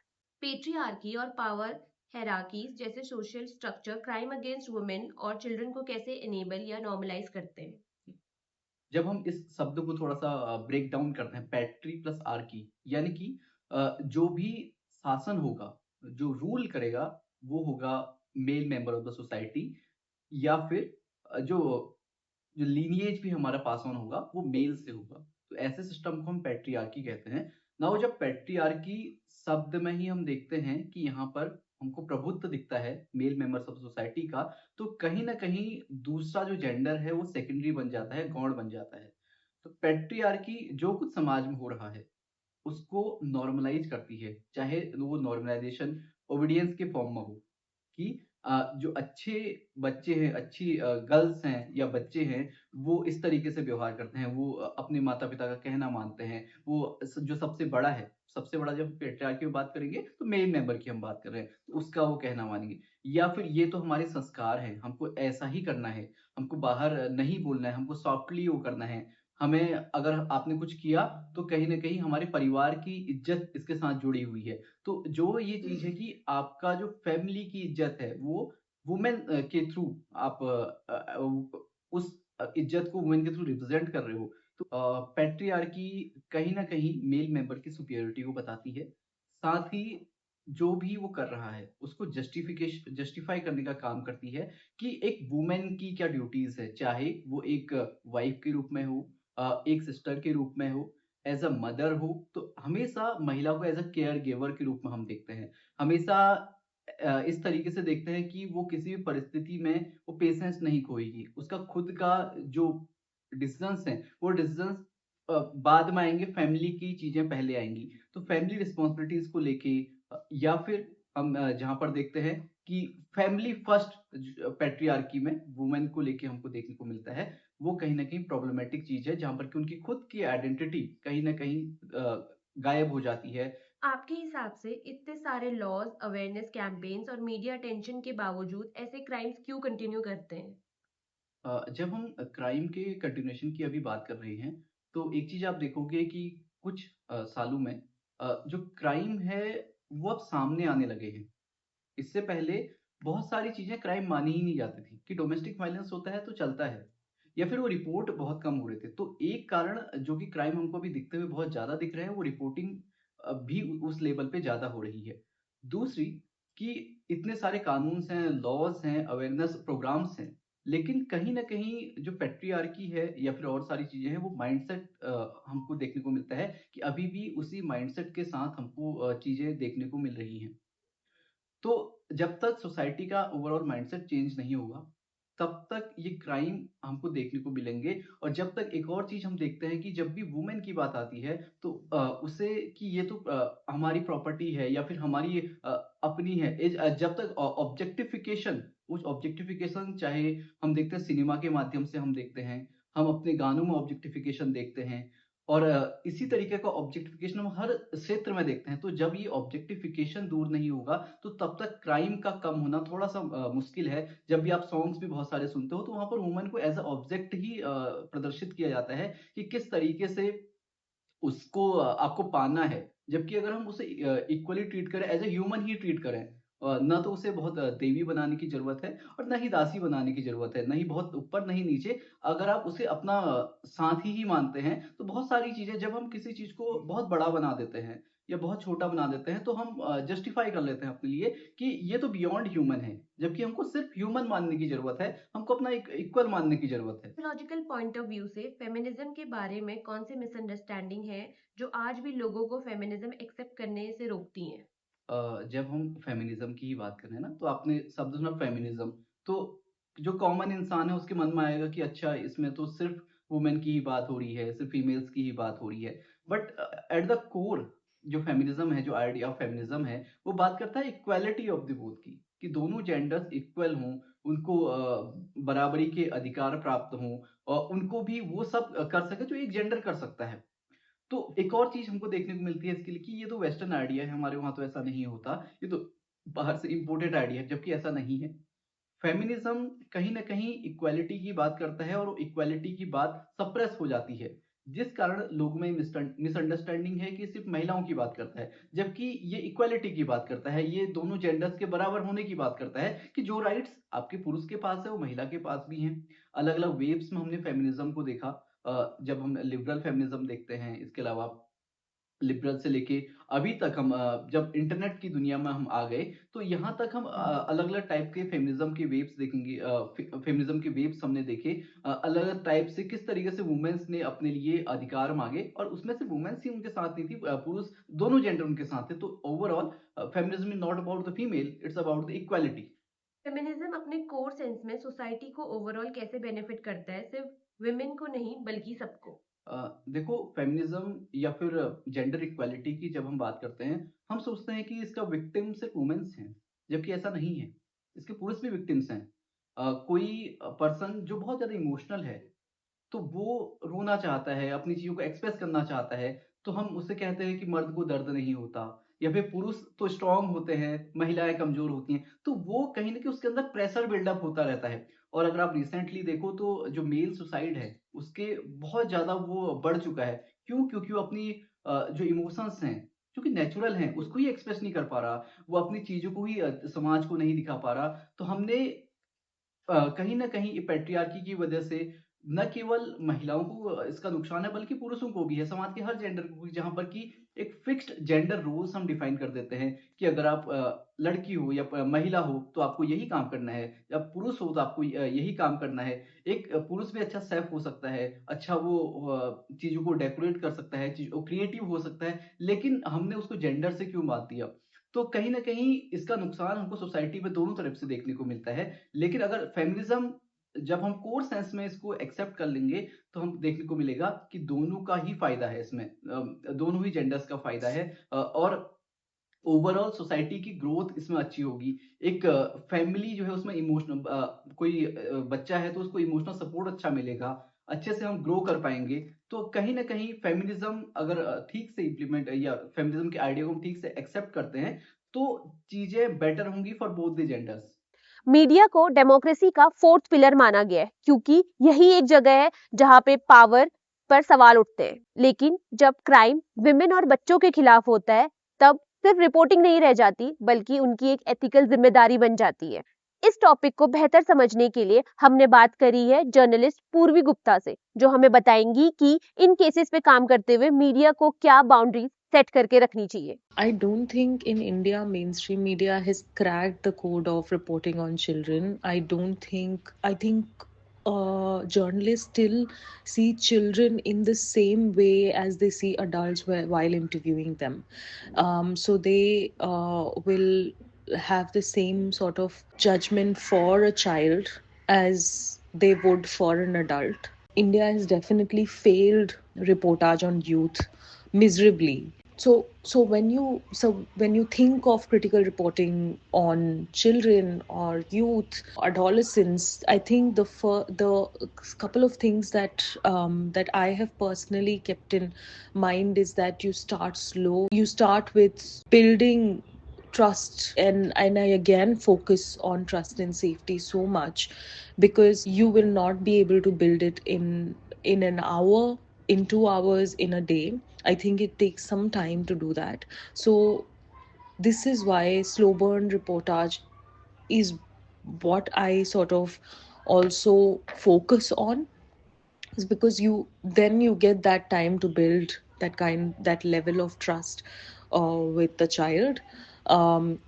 पेट्रियार्की और पावर हेराकीज जैसे social structure crime against women और चिल्ड्रन को कैसे इनेबल या नॉर्मलाइज करते हैं। जब हम इस शब्द को थोड़ा-सा ब्रेक डाउन करते हैं, पैट्री प्लस आर्की, यानी कि जो भी शासन होगा, जो रूल करेगा, वो होगा male member of the society, या फिर जो जो लीनिएज भी हमारा पास ऑन होगा वो मेल से होगा। तो ऐसे सिस्टम को हम पैट्रियार्की कहते हैं। नाउ जब पैट्रियार्की शब्द में ही हम देखते हैं कि यहाँ पर हमको प्रभुत्व दिखता है मेल मेंबर्स ऑफ सोसाइटी का, तो कहीं न कहीं दूसरा जो जेंडर है वो सेकेंडरी बन जाता है, गौण बन जाता है। तो पैट्रियार्की जो कुछ समाज में हो रहा है, उसको नॉर्मलाइज़ करती है, चाहे वो नॉर्मलाइज़ेशन ओबीडियंस के फॉर्म में हो। कि जो अच्छे बच्चे हैं, अच्छी गर्ल्स हैं या बच्चे हैं, वो इस तरीके से व्यवहार करते हैं, वो अपने माता-पिता का कहना मानते हैं, वो जो सबसे बड़ा है, सबसे बड़ा जब पैट्रियार्की की बात करेंगे, तो मेल मेंबर की हम बात कर रहे हैं, तो उसका वो कहना मानेंगे। या फिर ये तो हमारे संस्कार हैं, हमको ऐसा ही करना है, हमको बाहर नहीं बोलना है, हमको सॉफ्टली वो करना है। हमें अगर आपने कुछ किया, तो कहीं न कहीं हमारे परिवार की इज़्ज़त इसके साथ जुड़ी हुई है। तो जो ये चीज़ है कि आपका जो फैमिली की इज़्ज़त है वो वुमेन के थ्रू आप उस इज़्ज़त को वुमेन के थ्रू रिप्रेज़ेंट कर रहे हो। तो पैट्रियार्की कहीं न कहीं मेल मेंबर की सुपीरियरिटी को बताती है। साथ ही जो भी वो कर रहा है उसको जस्टिफ़ाई करने का काम करती है कि एक वुमेन की क्या ड्यूटीज़ है, चाहे वो एक वाइफ़ के रूप में हो, एक सिस्टर के रूप में हो, एज़ अ मदर हो, तो हमेशा महिला को एज़ अ केयर गिवर के रूप में हम देखते हैं। हमेशा इस तरीके से देखते हैं कि वो किसी भी परिस्थिति में वो पेशेंस नहीं खोएगी। उसका खुद का जो डिसीज़न्स हैं, वो डिसीज़न्स बाद में आएँगे, फैमिली की चीज़ें पहले आएँगी। तो फैमिली रिस्पॉन्सिबिलिटीज़ को लेके या फिर हम जहाँ पर देखते हैं कि फैमिली फर्स्ट पैट्रियार्की में वुमेन को लेके हमको देखने को मिलता है। वो कहीं न कहीं प्रॉब्लमैटिक चीज़ है, जहाँ पर कि उनकी खुद की आइडेंटिटी कहीं न कहीं गायब हो जाती है। आपके हिसाब से इतने सारे लॉज, अवेयरनेस कैंपेन्स और मीडिया अटेंशन के बावजूद ऐसे क्राइम्स क्यों कंटिन्यू करते हैं? जब हम क्राइम के कंटिन्यूएशन की अभी बात कर रहे हैं, तो एक चीज़ आप देखोगे कि कुछ सालों में जो क्राइम है, वो अब सामने आने लगे हैं। इससे पहले बहुत सारी चीज़ें क्राइम मानी ही नहीं जाती थी कि डोमेस्टिक वायलेंस होता है तो चलता है, या फिर वो रिपोर्ट बहुत कम हो रहे थे। तो एक कारण जो कि क्राइम हमको अभी दिखते हुए बहुत ज़्यादा दिख रहे हैं, वो रिपोर्टिंग भी उस लेवल पे ज़्यादा हो रही है। दूसरी कि इतने सारे कानून्स हैं, लॉज़ हैं, अवेयरनेस प्रोग्राम्स हैं, लेकिन कहीं न कहीं जो पैट्रियार्की है या फिर और सारी चीज़ें हैं, वो माइंडसेट हमको देखने को मिलता है कि अभी भी उसी माइंडसेट के साथ हमको चीज़ें देखने को मिल रही हैं। तो जब तक सोसाइटी का ओवरऑल माइंडसेट चेंज नहीं होगा, तब तक ये क्राइम हमको देखने को मिलेंगे। और जब तक एक और चीज़ हम देखते हैं कि जब भी वुमेन की बात आती है, तो उसे कि ये तो हमारी प्रॉपर्टी है या फिर हमारी अपनी है। जब तक ऑब्जेक्टिफिकेशन, उस ऑब्जेक्टिफिकेशन चाहे हम देखते हैं सिनेमा के माध्यम से हम देखते हैं, हम अपने गानों में ऑब्जेक्टिफिकेशन देखते हैं, और इसी तरीके का ऑब्जेक्टिफिकेशन हम हर क्षेत्र में देखते हैं। तो जब ये ऑब्जेक्टिफिकेशन दूर नहीं होगा, तो तब तक क्राइम का कम होना थोड़ा-सा मुश्किल है। जब भी आप सॉन्ग्स भी बहुत सारे सुनते हो, तो वहाँ पर वुमन को एज़ अ ऑब्जेक्ट ही प्रदर्शित किया जाता है कि किस तरीके से उसको आपको पाना है। जबकि अगर हम उसे इक्वली ट्रीट करें, as a human he treat करें, ना तो उसे बहुत देवी बनाने की ज़रूरत है और ना ही दासी बनाने की ज़रूरत है, ना ही बहुत ऊपर, ना ही नीचे। अगर आप उसे अपना साथी ही मानते हैं, तो बहुत सारी चीज़ें जब हम किसी चीज़ को बहुत बड़ा बना देते हैं या बहुत छोटा बना देते हैं, तो हम जस्टिफ़ाई कर लेते हैं अपने लिए कि ये तो बियॉन्ड ह्यूमन है। जबकि हमको सिर्फ़ ह्यूमन मानने की ज़रूरत है, हमको अपना एक इक्वल मानने की ज़रूरत है। सोशियोलॉजिकल पॉइंट ऑफ व्यू से फेमिनिज्म के बारे में कौन से मिसअंडरस्टैंडिंग है जो आज भी लोगों को फेमिनिज्म एक्सेप्ट करने से रोकती हैं? जब हम फेमिनिज़्म की ही बात करें ना, तो आपने शब्द सुना फेमिनिज़्म, तो जो कॉमन इंसान है उसके मन में आएगा कि अच्छा, इसमें तो सिर्फ़ वुमेन की ही बात हो रही है, सिर्फ़ फीमेल्स की ही बात हो रही है। बट एट द कोर जो फेमिनिज़्म है, जो आइडिया ऑफ फेमिनिज़्म है, वो बात करता है इक्वालिटी ऑफ द बोथ की। कि दोनों जेंडर्स इक्वल हों, उनको बराबरी के अधिकार प्राप्त हों और उनको भी वो सब कर सके जो एक जेंडर कर सकता है। तो एक और चीज़ हमको देखने को मिलती है इसके लिए कि ये तो वेस्टर्न आइडिया है, हमारे वहाँ तो ऐसा नहीं होता। ये तो बाहर से इम्पोर्टेड आइडिया है, जबकि ऐसा नहीं है। फेमिनिज्म कहीं न कहीं इक्वालिटी की बात करता है और इक्वालिटी की बात सप्रेस हो जाती है, जिस कारण लोगों में मिसअंडरस्टैंडिंग है कि सिर्फ़ महिलाओं की बात करता है, जबकि ये इक्वालिटी की बात करता है, ये दोनों जेंडर्स के बराबर होने की बात करता है कि जो राइट्स आपके पुरुष के पास है, वो महिला के पास भी हैं। अलग-अलग वेव्स में हमने फेमिनिज्म को देखा जब हम लिबरल फेमिनिज्म देखते हैं, इसके अलावा लिबरल से लेके अभी तक हम जब इंटरनेट की दुनिया में हम आ गए, तो यहाँ तक हम अलग-अलग टाइप के फेमिनिज़्म के वेव्स देखेंगे फेमिनिज़्म के वेव्स हमने देखे अलग-अलग टाइप से किस तरीके से वुमेन्स ने अपने लिए अधिकार माँगे और उसमें सिर्फ वुमेन्स ही उनके साथ नहीं थी पुरुष दोनों जेंडर उनके साथ थे। तो overall feminism is not about the female, it's about the equality. Feminism अपने कोर सेंस में सोसाइटी को ओवरऑल कैसे बेनिफिट करता है, सिर्फ विमेन को नहीं बल्कि सबको? देखो फेमिनिज्म या फिर जेंडर इक्वालिटी की जब हम बात करते हैं, हम सोचते हैं कि इसका विक्टिम सिर्फ वुमेन्स हैं, जबकि ऐसा नहीं है। इसके पुरुष भी विक्टिम्स हैं। कोई पर्सन जो बहुत ज़्यादा इमोशनल है, तो वो रोना चाहता है, अपनी चीज़ों को एक्सप्रेस करना चाहता है, तो हम उससे कहते हैं कि मर्द को दर्द नहीं होता या फिर पुरुष तो स्ट्रॉन्ग होते हैं, महिलाएँ कमज़ोर होती हैं। तो वो कहीं न कहीं उसके अंदर प्रेशर बिल्डअप होता रहता है और अगर आप रिसेंटली देखो तो जो मेल सुसाइड है, उसके बहुत ज़्यादा वो बढ़ चुका है। क्यों? क्योंकि वो अपनी जो इमोशंस हैं, जो कि नेचुरल हैं, उसको ही एक्सप्रेस नहीं कर पा रहा। वो अपनी चीज़ों को ही समाज को नहीं दिखा पा रहा। तो हमने कहीं न कहीं ये पैट्रियार्की की वजह से न केवल महिलाओं को इसका नुकसान है बल्कि पुरुषों को भी है, समाज के हर जेंडर को भी जहाँ पर कि एक फिक्स्ड जेंडर रोल्स हम डिफाइन कर देते हैं कि अगर आप लड़की हो या महिला हो तो आपको यही काम करना है या पुरुष हो तो आपको यही काम करना है। एक पुरुष भी अच्छा शेफ़ हो सकता है, अच्छा वो चीज़ों को डेकोरेट कर सकता है, चीज़ वो क्रिएटिव हो सकता है, लेकिन हमने उसको जेंडर से क्यों बाँध दिया? तो कहीं न कहीं इसका नुकसान हमको सोसाइटी में दोनों तरफ से देखने को मिलता है। लेकिन अगर फेमिनिज़्म जब हम कोर सेंस में इसको एक्सेप्ट कर लेंगे, तो हम देखने को मिलेगा कि दोनों का ही फ़ायदा है इसमें। दोनों ही जेंडर्स का फ़ायदा है और ओवरऑल सोसाइटी की ग्रोथ इसमें अच्छी होगी। एक फैमिली जो है उसमें कोई बच्चा है तो उसको इमोशनल सपोर्ट अच्छा मिलेगा, अच्छे से हम ग्रो कर पाएँगे। तो कहीं न कहीं फेमिनिज़्म अगर ठीक से इम्प्लीमेंट या फेमिनिज़्म के आइडिया को हम ठीक से एक्सेप्ट करते हैं, तो चीज़ें बेटर होंगी for both the genders. Media को डेमोक्रेसी का फोर्थ पिलर माना गया है क्योंकि यही एक जगह है जहां पे पावर पर सवाल उठते हैं। लेकिन जब क्राइम विमेन और बच्चों के खिलाफ होता है, तब सिर्फ रिपोर्टिंग नहीं रह जाती बल्कि उनकी एक एथिकल जिम्मेदारी बन जाती है। इस टॉपिक को बेहतर समझने के लिए हमने बात करी है जर्नलिस्ट पूर्वी गुप्ता से, जो हमें बताएंगी कि इन केसेस पे काम करते हुए मीडिया को क्या बाउंड्रीज सेट करके रखनी चाहिए। I don't think in India mainstream media has cracked the code of reporting on children. I think journalists still see children in the same way as they see adults while interviewing them. So they will have the same sort of judgment for a child as they would for an adult. India has definitely failed reportage on youth miserably. So when you think of critical reporting on children or youth adolescents, I think the couple of things that I have personally kept in mind is that you start slow. You start with building trust, and I again focus on trust and safety so much, because you will not be able to build it in an hour, in 2 hours, in a day. I think it takes some time to do that. So this is why slow burn reportage is what I sort of also focus on, is because you get that time to build that level of trust with the child,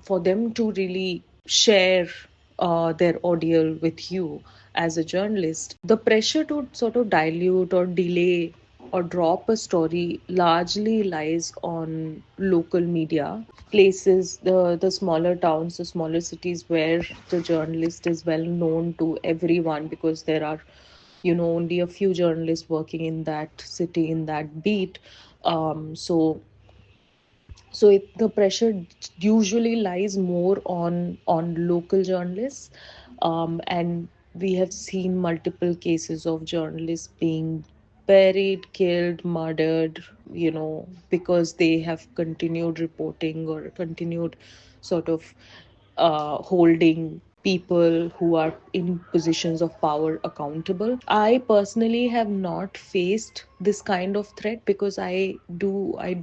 for them to really share their audio with you as a journalist. The pressure to sort of dilute or delay or drop a story largely lies on local media places, the smaller towns, the smaller cities, where the journalist is well known to everyone, because there are only a few journalists working in that city, in that beat. So So the pressure usually lies more on local journalists, and we have seen multiple cases of journalists being buried, killed, murdered, because they have continued reporting or continued sort of holding people who are in positions of power accountable. I personally have not faced this kind of threat because I do I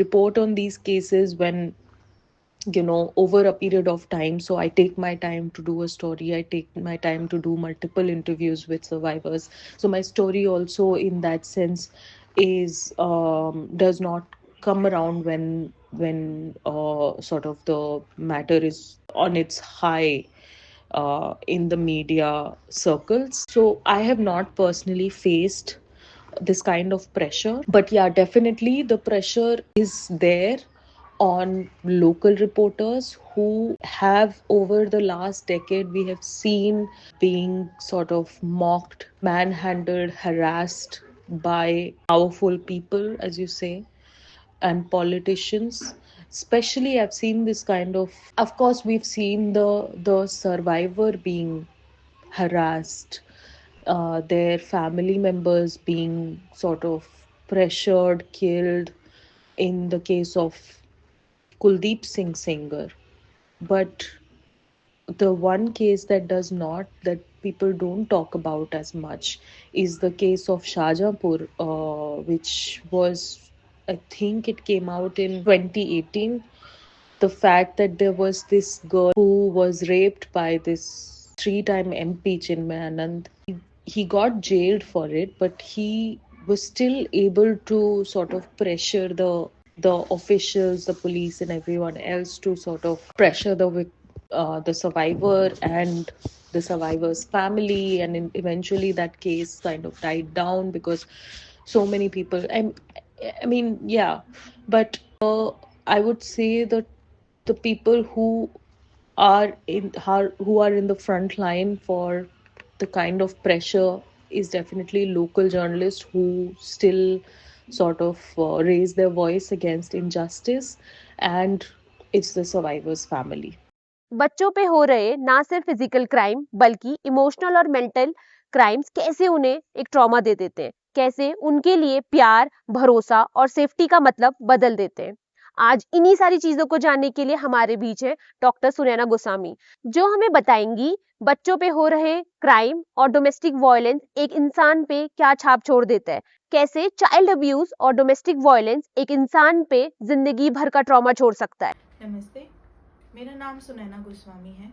report on these cases when over a period of time. So I take my time to do a story, I take my time to do multiple interviews with survivors. So my story also in that sense is does not come around when sort of the matter is on its high in the media circles. So I have not personally faced this kind of pressure. But yeah, definitely the pressure is there on local reporters who have, over the last decade, we have seen being sort of mocked, manhandled, harassed by powerful people, as you say, and politicians. Especially, I've seen this kind of course, we've seen the survivor being harassed, their family members being sort of pressured, killed, in the case of Kuldeep Singh Sengar. But the one case that people don't talk about as much is the case of Shahjahanpur, which was, I think it came out in 2018. The fact that there was this girl who was raped by this three-time MP Chinmay Anand. He got jailed for it, but he was still able to sort of pressure the officials, the police, and everyone else to sort of pressure the survivor and the survivor's family, and eventually that case kind of died down because so many people. I mean, yeah, but I would say that the people who are in the front line for the kind of pressure is definitely local journalists who still sort of raise their voice against injustice, and it's the survivor's family. बच्चों पे हो रहे ना सिर्फ physical crime बल्कि emotional और mental crimes कैसे उन्हें एक ट्रॉमा दे देते हैं, कैसे उनके लिए प्यार, भरोसा और सेफ्टी का मतलब बदल देते हैं। आज इन्हीं सारी चीजों को जानने के लिए हमारे बीच है डॉक्टर सुनैना गोस्वामी, जो हमें बताएंगी बच्चों पे हो रहे क्राइम और डोमेस्टिक वायलेंस एक इंसान पे क्या छाप छोड़ देता है, कैसे चाइल्ड अब्यूज और डोमेस्टिक वायलेंस एक इंसान पे जिंदगी भर का ट्रॉमा छोड़ सकता है। नमस्ते, मेरा नाम सुनैना गोस्वामी है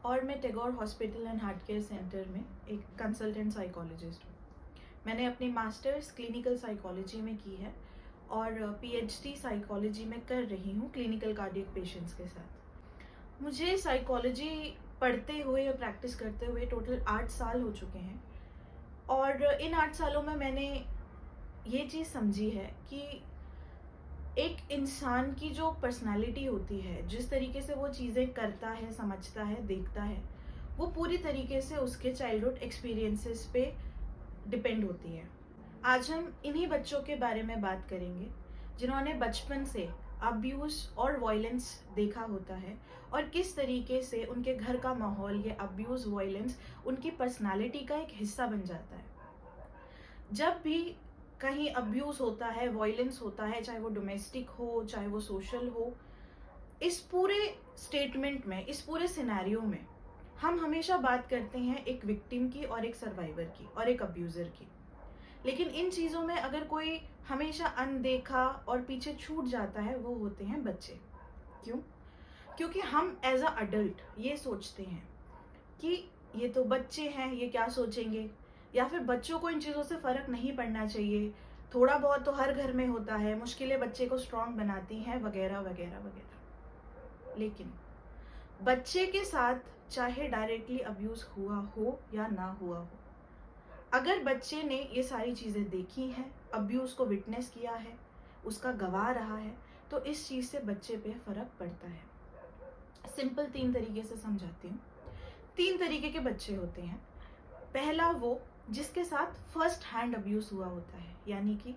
और मैं Tagore hospital and heart care centre में एक कंसल्टेंट साइकोलॉजिस्ट हूँ। मैंने अपनी मास्टर्स क्लिनिकल साइकोलॉजी में की है और पीएचडी साइकोलॉजी में कर रही हूँ क्लिनिकल कार्डियक पेशेंट्स के साथ। मुझे साइकोलॉजी पढ़ते हुए या प्रैक्टिस करते हुए टोटल 8 साल हो चुके हैं और इन 8 सालों में मैंने ये चीज़ समझी है कि एक इंसान की जो पर्सनालिटी होती है, जिस तरीके से वो चीज़ें करता है, समझता है, देखता है, वो पूरी तरीके से उसके चाइल्डहुड एक्सपीरियंसेस पे डिपेंड होती है। आज हम इन्हीं बच्चों के बारे में बात करेंगे जिन्होंने बचपन से अब्यूज़ और वायलेंस देखा होता है और किस तरीके से उनके घर का माहौल, ये अब्यूज़, वायलेंस उनकी पर्सनालिटी का एक हिस्सा बन जाता है। जब भी कहीं अब्यूज़ होता है, वायलेंस होता है, चाहे वो डोमेस्टिक हो, चाहे वो सोशल हो, इस पूरे स्टेटमेंट में, इस पूरे सिनेरियो में हम हमेशा बात करते हैं एक विक्टिम की और एक सर्वाइवर की और एक अब्यूज़र की। लेकिन इन चीज़ों में अगर कोई हमेशा अनदेखा और पीछे छूट जाता है, वो होते हैं बच्चे। क्यों? क्योंकि हम एज अ अडल्ट ये सोचते हैं कि ये तो बच्चे हैं, ये क्या सोचेंगे, या फिर बच्चों को इन चीज़ों से फ़र्क नहीं पड़ना चाहिए, थोड़ा बहुत तो हर घर में होता है, मुश्किलें बच्चे को स्ट्रॉन्ग बनाती हैं, वगैरह वगैरह वगैरह। लेकिन बच्चे के साथ चाहे डायरेक्टली अब्यूज़ हुआ हो या ना हुआ हो, अगर बच्चे ने ये सारी चीज़ें देखी हैं, अब्यूज़ को विटनेस किया है, उसका गवाह रहा है, तो इस चीज़ से बच्चे पे फ़र्क पड़ता है। सिंपल 3 तरीके से समझाती हूँ। 3 तरीके के बच्चे होते हैं। पहला वो जिसके साथ फर्स्ट हैंड अब्यूज़ हुआ होता है, यानी कि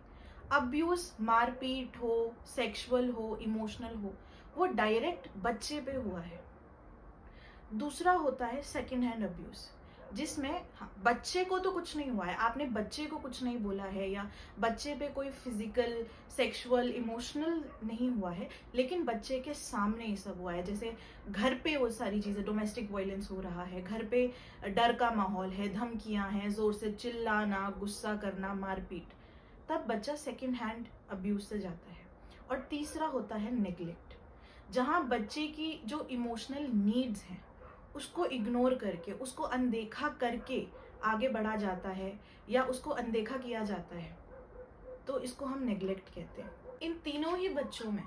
अब्यूज़ मारपीट हो, सेक्सुअल हो, इमोशनल हो, वो डायरेक्ट बच्चे पे हुआ है। दूसरा होता है सेकंड हैंड अब्यूज़, जिसमें बच्चे को तो कुछ नहीं हुआ है, आपने बच्चे को कुछ नहीं बोला है या बच्चे पे कोई फिजिकल, सेक्सुअल, इमोशनल नहीं हुआ है, लेकिन बच्चे के सामने ये सब हुआ है। जैसे घर पे वो सारी चीज़ें, डोमेस्टिक वायलेंस हो रहा है, घर पे डर का माहौल है, धमकियां हैं, ज़ोर से चिल्लाना, गुस्सा करना, मारपीट, तब बच्चा सेकंड हैंड अब्यूज़ से जाता है। और तीसरा होता है नेग्लेक्ट, जहाँ बच्चे की जो इमोशनल नीड्स हैं उसको इग्नोर करके, उसको अनदेखा करके आगे बढ़ा जाता है या उसको अनदेखा किया जाता है, तो इसको हम नेग्लेक्ट कहते हैं। इन तीनों ही बच्चों में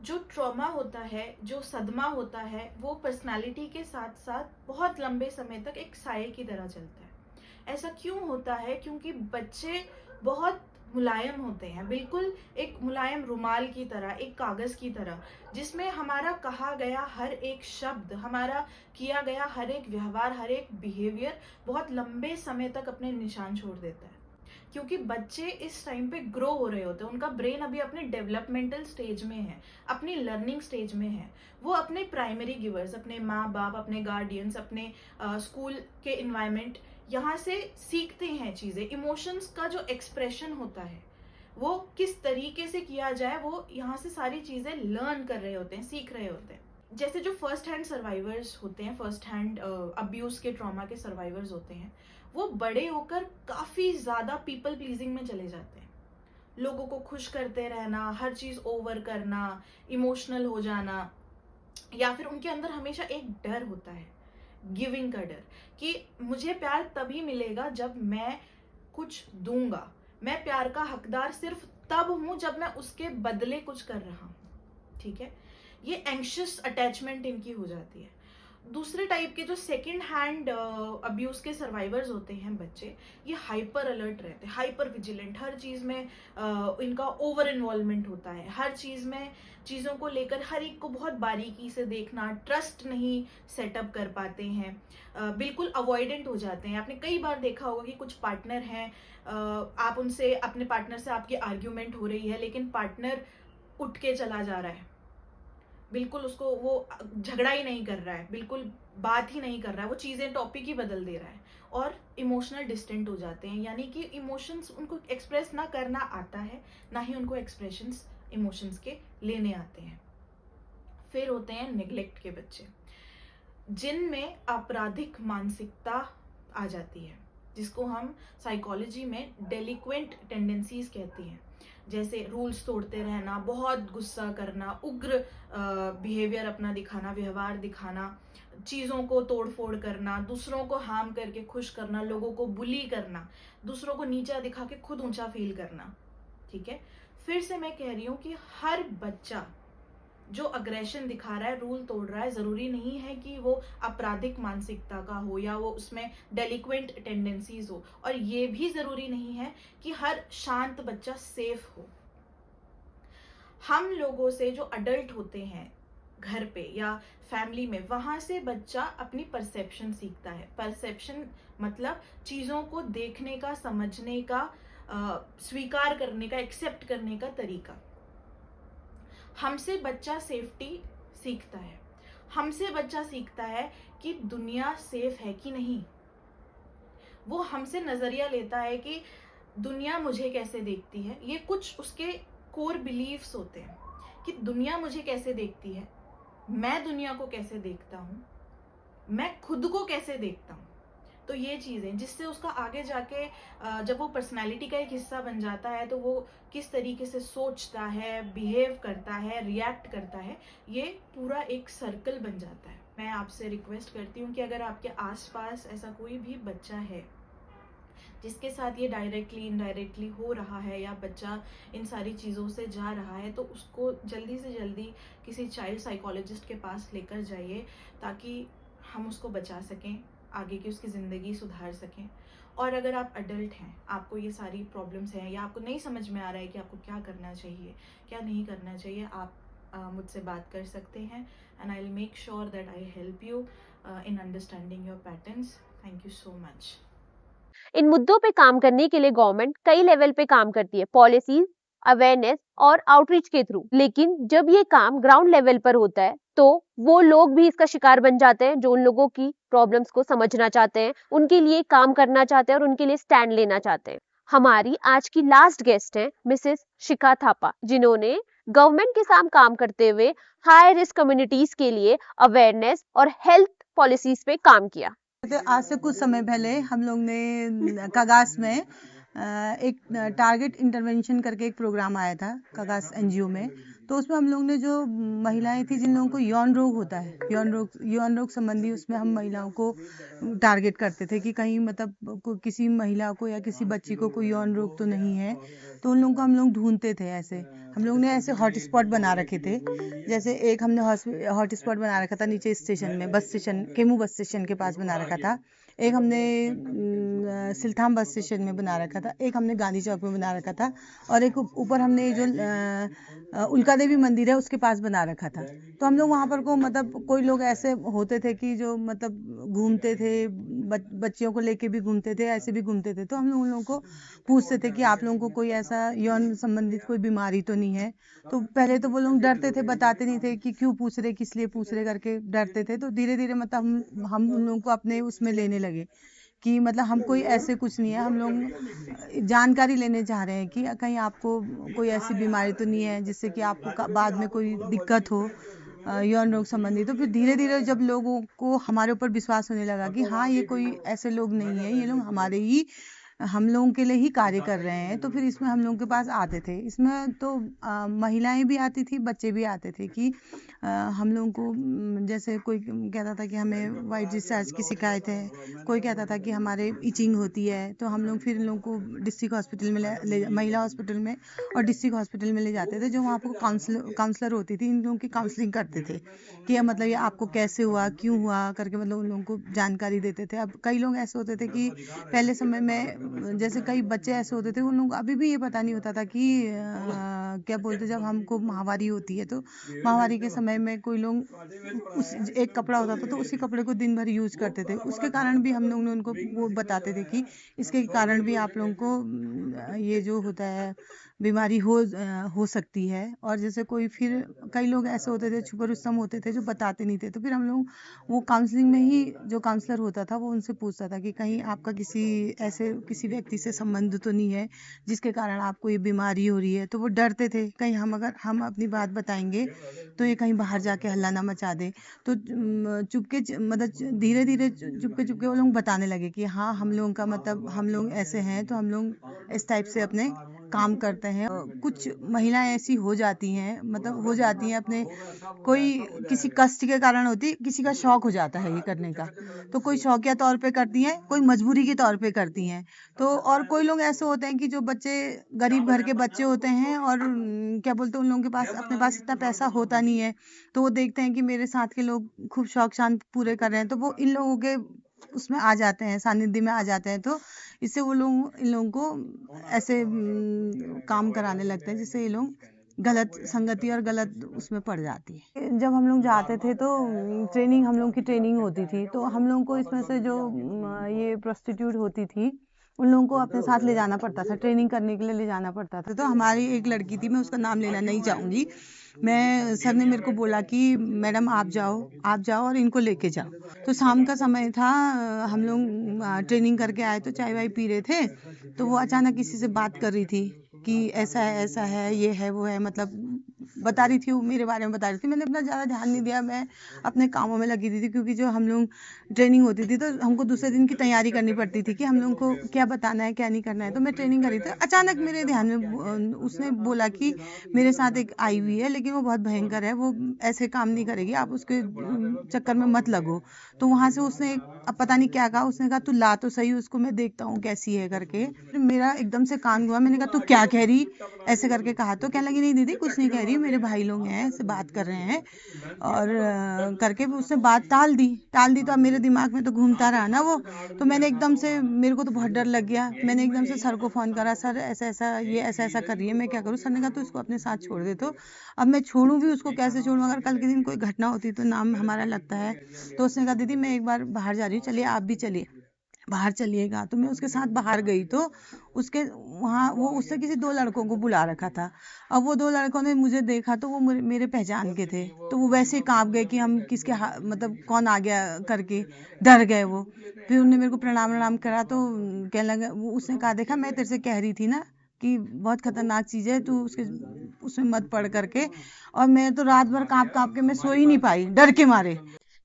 जो ट्रॉमा होता है, जो सदमा होता है, वो पर्सनालिटी के साथ साथ बहुत लंबे समय तक एक साये की तरह चलता है। ऐसा क्यों होता है? क्योंकि बच्चे बहुत मुलायम होते हैं, बिल्कुल एक मुलायम रुमाल की तरह, एक कागज की तरह, जिसमें हमारा कहा गया हर एक शब्द, हमारा किया गया हर एक व्यवहार, हर एक बिहेवियर बहुत लंबे समय तक अपने निशान छोड़ देता है। क्योंकि बच्चे इस टाइम पे ग्रो हो रहे होते हैं, उनका ब्रेन अभी अपने डेवलपमेंटल स्टेज में है, अपनी लर्निंग स्टेज में है। वो अपने प्राइमरी गिवर्स, अपने माँ बाप, अपने गार्डियंस, अपने स्कूल के इन्वायरमेंट, यहाँ से सीखते हैं चीज़ें। इमोशंस का जो एक्सप्रेशन होता है वो किस तरीके से किया जाए, वो यहाँ से सारी चीज़ें लर्न कर रहे होते हैं, सीख रहे होते हैं। जैसे जो फर्स्ट हैंड सर्वाइवर्स होते हैं, फर्स्ट हैंड अब्यूज़ के, ट्रॉमा के सर्वाइवर्स होते हैं, वो बड़े होकर काफ़ी ज़्यादा पीपल प्लीजिंग में चले जाते हैं। लोगों को खुश करते रहना, हर चीज़ ओवर करना, इमोशनल हो जाना, या फिर उनके अंदर हमेशा एक डर होता है, गिविंग का डर, कि मुझे प्यार तभी मिलेगा जब मैं कुछ दूंगा, मैं प्यार का हकदार सिर्फ तब हूं जब मैं उसके बदले कुछ कर रहा हूं। ठीक है, ये एंग्शियस अटैचमेंट इनकी हो जाती है। दूसरे टाइप के जो सेकंड हैंड अब्यूज़ के सर्वाइवर्स होते हैं बच्चे, ये हाइपर अलर्ट रहते हैं, हाइपर विजिलेंट, हर चीज़ में इनका ओवर इन्वॉल्वमेंट होता है, हर चीज़ में चीज़ों को लेकर हर एक को बहुत बारीकी से देखना, ट्रस्ट नहीं सेटअप कर पाते हैं, बिल्कुल अवॉइडेंट हो जाते हैं। आपने कई बार देखा होगा कि कुछ पार्टनर हैं, आप उनसे, अपने पार्टनर से आपकी आर्ग्यूमेंट हो रही है, लेकिन पार्टनर उठ के चला जा रहा है, बिल्कुल उसको वो झगड़ा ही नहीं कर रहा है, बिल्कुल बात ही नहीं कर रहा है, वो चीज़ें टॉपिक ही बदल दे रहा है, और इमोशनल डिस्टेंट हो जाते हैं। यानी कि इमोशंस उनको एक्सप्रेस ना करना आता है, ना ही उनको एक्सप्रेशंस इमोशंस के लेने आते हैं। फिर होते हैं नेग्लेक्ट के बच्चे, जिनमें आपराधिक मानसिकता आ जाती है, जिसको हम साइकोलॉजी में डेलिक्वेंट टेंडेंसीज कहते हैं। जैसे रूल्स तोड़ते रहना, बहुत गुस्सा करना, उग्र बिहेवियर अपना दिखाना, व्यवहार दिखाना, चीज़ों को तोड़ फोड़ करना, दूसरों को हार्म करके खुश करना, लोगों को बुली करना, दूसरों को नीचा दिखा के खुद ऊंचा फील करना। ठीक है, फिर से मैं कह रही हूँ कि हर बच्चा जो अग्रेशन दिखा रहा है, रूल तोड़ रहा है, ज़रूरी नहीं है कि वो आपराधिक मानसिकता का हो या वो उसमें डेलिक्वेंट टेंडेंसीज हो, और ये भी ज़रूरी नहीं है कि हर शांत बच्चा सेफ हो। हम लोगों से जो अडल्ट होते हैं घर पे या फैमिली में, वहाँ से बच्चा अपनी परसेप्शन सीखता है। परसेप्शन मतलब चीज़ों को देखने का, समझने का, स्वीकार करने का, एक्सेप्ट करने का तरीका। हमसे बच्चा सेफ्टी सीखता है, हमसे बच्चा सीखता है कि दुनिया सेफ है कि नहीं। वो हमसे नज़रिया लेता है कि दुनिया मुझे कैसे देखती है। ये कुछ उसके कोर बिलीव्स होते हैं कि दुनिया मुझे कैसे देखती है, मैं दुनिया को कैसे देखता हूँ, मैं खुद को कैसे देखता हूँ। तो ये चीज़ें, जिससे उसका आगे जाके जब वो पर्सनालिटी का एक हिस्सा बन जाता है, तो वो किस तरीके से सोचता है, बिहेव करता है, रिएक्ट करता है, ये पूरा एक सर्कल बन जाता है। मैं आपसे रिक्वेस्ट करती हूँ कि अगर आपके आसपास ऐसा कोई भी बच्चा है जिसके साथ ये डायरेक्टली इनडायरेक्टली हो रहा है, या बच्चा इन सारी चीज़ों से जा रहा है, तो उसको जल्दी से जल्दी किसी चाइल्ड साइकोलॉजिस्ट के पास लेकर जाइए, ताकि हम उसको बचा सकें, आगे की उसकी ज़िंदगी सुधार सकें। और अगर आप अडल्ट हैं, आपको ये सारी प्रॉब्लम्स हैं, या आपको नहीं समझ में आ रहा है कि आपको क्या करना चाहिए, क्या नहीं करना चाहिए, आप मुझसे बात कर सकते हैं, and I will make sure that I help you in understanding your patterns. Thank you so much. इन मुद्दों पे काम करने के लिए गवर्नमेंट कई लेवल पे काम करती है, पॉलिसीज, अवेयरनेस और आउटरीच के थ्रू। लेकिन जब ये काम ग्राउंड लेवल पर होता है तो वो लोग भी इसका शिकार बन जाते हैं जो उन लोगों की प्रॉब्लम्स को समझना चाहते हैं, उनके लिए काम करना चाहते हैं और उनके लिए स्टैंड लेना चाहते हैं। हमारी आज की लास्ट गेस्ट है मिसेस शिखा थापा, जिन्होंने गवर्नमेंट के साथ काम करते हुए हाई रिस्क कम्युनिटीज के लिए अवेयरनेस और हेल्थ पॉलिसीज पे काम किया। आज से कुछ समय पहले हम लोग ने कागास में एक टारगेट इंटरवेंशन करके एक प्रोग्राम आया था कागास एनजीओ में। तो उसमें हम लोग ने जो महिलाएं थी जिन लोगों को यौन रोग होता है, यौन रोग संबंधी, उसमें हम महिलाओं को टारगेट करते थे कि कहीं मतलब किसी महिला को या किसी बच्ची को कोई यौन रोग तो नहीं है। तो उन लोगों को हम लोग ढूंढते थे। ऐसे हम लोग ने ऐसे हॉटस्पॉट बना रखे थे। जैसे एक हमने हॉटस्पॉट बना रखा था नीचे स्टेशन में, bus station, chemo bus station के पास बना रखा था। एक हमने सिलथाम बस स्टेशन में बना रखा था, एक हमने गांधी चौक में बना रखा था, और एक ऊपर हमने जो उल्का देवी मंदिर है उसके पास बना रखा था। तो हम लोग वहाँ पर को मतलब कोई लोग ऐसे होते थे कि जो मतलब घूमते थे, बच्चियों को लेके भी घूमते थे, ऐसे भी घूमते थे। तो हम लोग उन लोगों को पूछते थे कि आप लोगों को कोई ऐसा यौन संबंधित कोई बीमारी तो नहीं है। तो पहले तो वो लोग डरते थे, बताते नहीं थे कि क्यों पूछ रहे, किस लिए पूछ रहे करके डरते थे। तो धीरे धीरे मतलब हम उन लोगों को अपने उसमें लेने लगे कि मतलब हम कोई ऐसे कुछ नहीं है, हम लोग जानकारी लेने चाह रहे हैं कि कहीं आपको कोई ऐसी बीमारी तो नहीं है जिससे कि आपको बाद में कोई दिक्कत हो यौन रोग संबंधी। तो फिर धीरे धीरे जब लोगों को हमारे ऊपर विश्वास होने लगा कि हाँ ये कोई ऐसे लोग नहीं है, ये लोग हम लोगों के लिए ही कार्य कर रहे हैं, तो फिर इसमें हम लोगों के पास आते थे। इसमें तो महिलाएं भी आती थी, बच्चे भी आते थे कि हम लोगों को जैसे कोई कहता था कि हमें वाइट डिस्चार्ज की शिकायत है, कोई कहता था कि हमारे इचिंग होती है। तो हम लोग फिर इन लोगों को डिस्ट्रिक्ट हॉस्पिटल में महिला हॉस्पिटल में और डिस्ट्रिक्ट हॉस्पिटल में ले जाते थे, जो वहाँ पर काउंसलर होती थी, इन लोगों की काउंसलिंग करते थे कि मतलब ये आपको कैसे हुआ, क्यों हुआ करके, मतलब उन लोगों को जानकारी देते थे। अब कई लोग ऐसे होते थे कि पहले समय में जैसे कई बच्चे ऐसे होते थे, उन लोग अभी भी ये पता नहीं होता था कि क्या बोलते, जब हमको माहवारी होती है तो माहवारी के समय में कोई लोग उस एक कपड़ा होता था तो उसी कपड़े को दिन भर यूज करते थे। उसके कारण भी हम लोग ने उनको वो बताते थे कि इसके कारण भी आप लोगों को ये जो होता है बीमारी हो सकती है। और जैसे कोई फिर कई लोग ऐसे होते थे, छुपा रुस्तम होते थे, जो बताते नहीं थे। तो फिर हम लोग वो काउंसलिंग में ही जो काउंसलर होता था वो उनसे पूछता था कि कहीं आपका किसी व्यक्ति से संबंध तो नहीं है जिसके कारण आपको ये बीमारी हो रही है। तो वो डरते थे कहीं अगर हम अपनी बात बताएंगे तो ये कहीं बाहर जाके हल्ला ना मचा दे। तो चुपके मतलब धीरे धीरे चुपके वो लोग बताने लगे कि हाँ हम लोगों का मतलब हम लोग ऐसे हैं, तो हम लोग इस टाइप से अपने काम करते हैं। कुछ महिलाएं ऐसी हो जाती हैं, मतलब हो जाती हैं अपने कोई किसी कष्ट के कारण होती, किसी का शौक हो जाता है ये करने का, तो कोई शौकिया तौर पे करती हैं, कोई मजबूरी के तौर पे करती हैं। तो और कोई लोग ऐसे होते हैं कि जो बच्चे गरीब घर के बच्चे होते हैं और क्या बोलते हैं, उन लोगों के पास अपने पास इतना पैसा होता नहीं है, तो वो देखते हैं कि मेरे साथ के लोग खूब शौक शांत पूरे कर रहे हैं, तो वो इन लोगों के उसमें आ जाते हैं, सानिध्य में आ जाते हैं। तो इससे वो लोग इन लोगों को ऐसे काम कराने लगते हैं जिससे ये लोग गलत संगति और गलत उसमें पड़ जाती है। जब हम लोग जाते थे तो हम लोग की ट्रेनिंग होती थी, तो हम लोग को इसमें से जो ये प्रोस्टिट्यूट होती थी उन लोगों को अपने साथ ले जाना पड़ता था, ट्रेनिंग करने के लिए ले जाना पड़ता था। तो हमारी एक लड़की थी, मैं उसका नाम लेना नहीं चाहूँगी, सर ने मेरे को बोला कि मैडम आप जाओ और इनको लेके जाओ। तो शाम का समय था, हम लोग ट्रेनिंग करके आए तो चाय वाय पी रहे थे, तो वो अचानक किसी से बात कर रही थी कि ऐसा है, ये है, वो है, मतलब बता रही थी, वो मेरे बारे में बता रही थी। मैंने अपना ज़्यादा ध्यान नहीं दिया, मैं अपने कामों में लगी थी, क्योंकि जो हम लोग ट्रेनिंग होती थी तो हमको दूसरे दिन की तैयारी करनी पड़ती थी कि हम लोगों को क्या बताना है क्या नहीं करना है। तो मैं ट्रेनिंग कर रही थी, अचानक मेरे ध्यान में उसने बोला कि मेरे साथ एक आई हुई है, लेकिन वो बहुत भयंकर है, वो ऐसे काम नहीं करेगी, आप उसके चक्कर में मत लगो। तो वहाँ से उसने अब पता नहीं क्या कहा, उसने कहा तू ला तो सही उसको, मैं देखता हूँ कैसी है करके। मेरा एकदम से कान हुआ, मैंने कहा तू क्या कह रही, ऐसे करके कहा। तो कहने लगी नहीं दीदी कुछ नहीं कह रही, मेरे भाई लोग हैं ऐसे बात कर रहे हैं, और करके उसने बात टाल दी। तो अब मेरे दिमाग में तो घूमता रहा ना वो। तो मैंने एकदम से, मेरे को तो बहुत डर लग गया, मैंने एकदम से सर को फोन करा, सर ऐसा कर रही है, मैं क्या करूँ। सर ने कहा तो इसको अपने साथ छोड़ दे। तो अब मैं छोड़ूं भी उसको, कैसे छोड़ूं, अगर कल के दिन कोई घटना होती तो नाम हमारा लगता है। तो उसने कहा दीदी मैं एक बार बाहर जा रही हूँ, चलिए आप भी चलिए। बाहर चलिएगा। तो मैं उसके साथ बाहर गई तो उसके वहाँ वो उससे किसी 2 लड़कों को बुला रखा था। अब वो 2 लड़कों ने मुझे देखा तो वो मेरे पहचान के थे, तो वो वैसे ही काँप गए कि हम किसके मतलब कौन आ गया करके, डर गए वो। फिर उन्होंने मेरे को प्रणाम वणाम करा तो कहने लगा, वो उसने कहा देखा मैं तेरे से कह रही थी ना कि बहुत खतरनाक चीज़ है, तू उसमें मत पड़ करके। और मैं तो रात भर काँप के मैं सो ही नहीं पाई डर के मारे।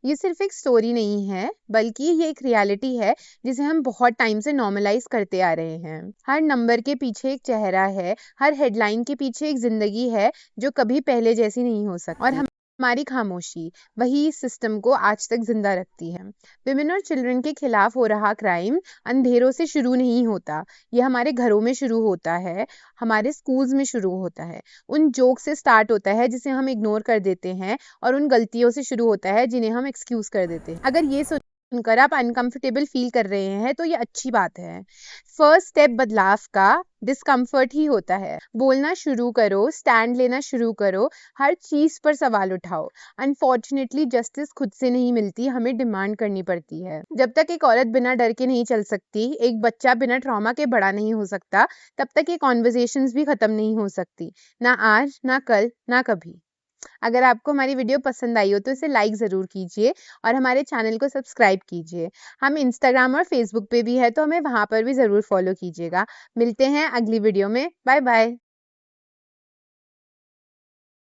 ये सिर्फ एक स्टोरी नहीं है, बल्कि ये एक रियलिटी है जिसे हम बहुत टाइम से नॉर्मलाइज करते आ रहे हैं। हर नंबर के पीछे एक चेहरा है, हर हेडलाइन के पीछे एक जिंदगी है जो कभी पहले जैसी नहीं हो सकती। और हमारी खामोशी वही इस सिस्टम को आज तक जिंदा रखती है। विमेन और चिल्ड्रन के खिलाफ हो रहा क्राइम अंधेरों से शुरू नहीं होता, ये हमारे घरों में शुरू होता है, हमारे स्कूल्स में शुरू होता है, उन जोक से स्टार्ट होता है जिसे हम इग्नोर कर देते हैं, और उन गलतियों से शुरू होता है जिन्हें हम एक्सक्यूज कर देते हैं। अगर ये सुनकर आप अनकंफर्टेबल फील कर रहे हैं तो ये अच्छी बात है। फर्स्ट स्टेप बदलाव का डिस्कम्फर्ट ही होता है। बोलना शुरू करो, स्टैंड लेना शुरू करो, हर चीज पर सवाल उठाओ। अनफॉर्चुनेटली जस्टिस खुद से नहीं मिलती, हमें डिमांड करनी पड़ती है। जब तक एक औरत बिना डर के नहीं चल सकती, एक बच्चा बिना ट्रॉमा के बड़ा नहीं हो सकता, तब तक ये कॉन्वर्जेशंस भी खत्म नहीं हो सकती, ना आज, ना कल, ना कभी। अगर आपको हमारी वीडियो पसंद आई हो तो इसे लाइक ज़रूर कीजिए और हमारे चैनल को सब्सक्राइब कीजिए। हम इंस्टाग्राम और फेसबुक पे भी है, तो हमें वहाँ पर भी ज़रूर फॉलो कीजिएगा। मिलते हैं अगली वीडियो में। Bye bye.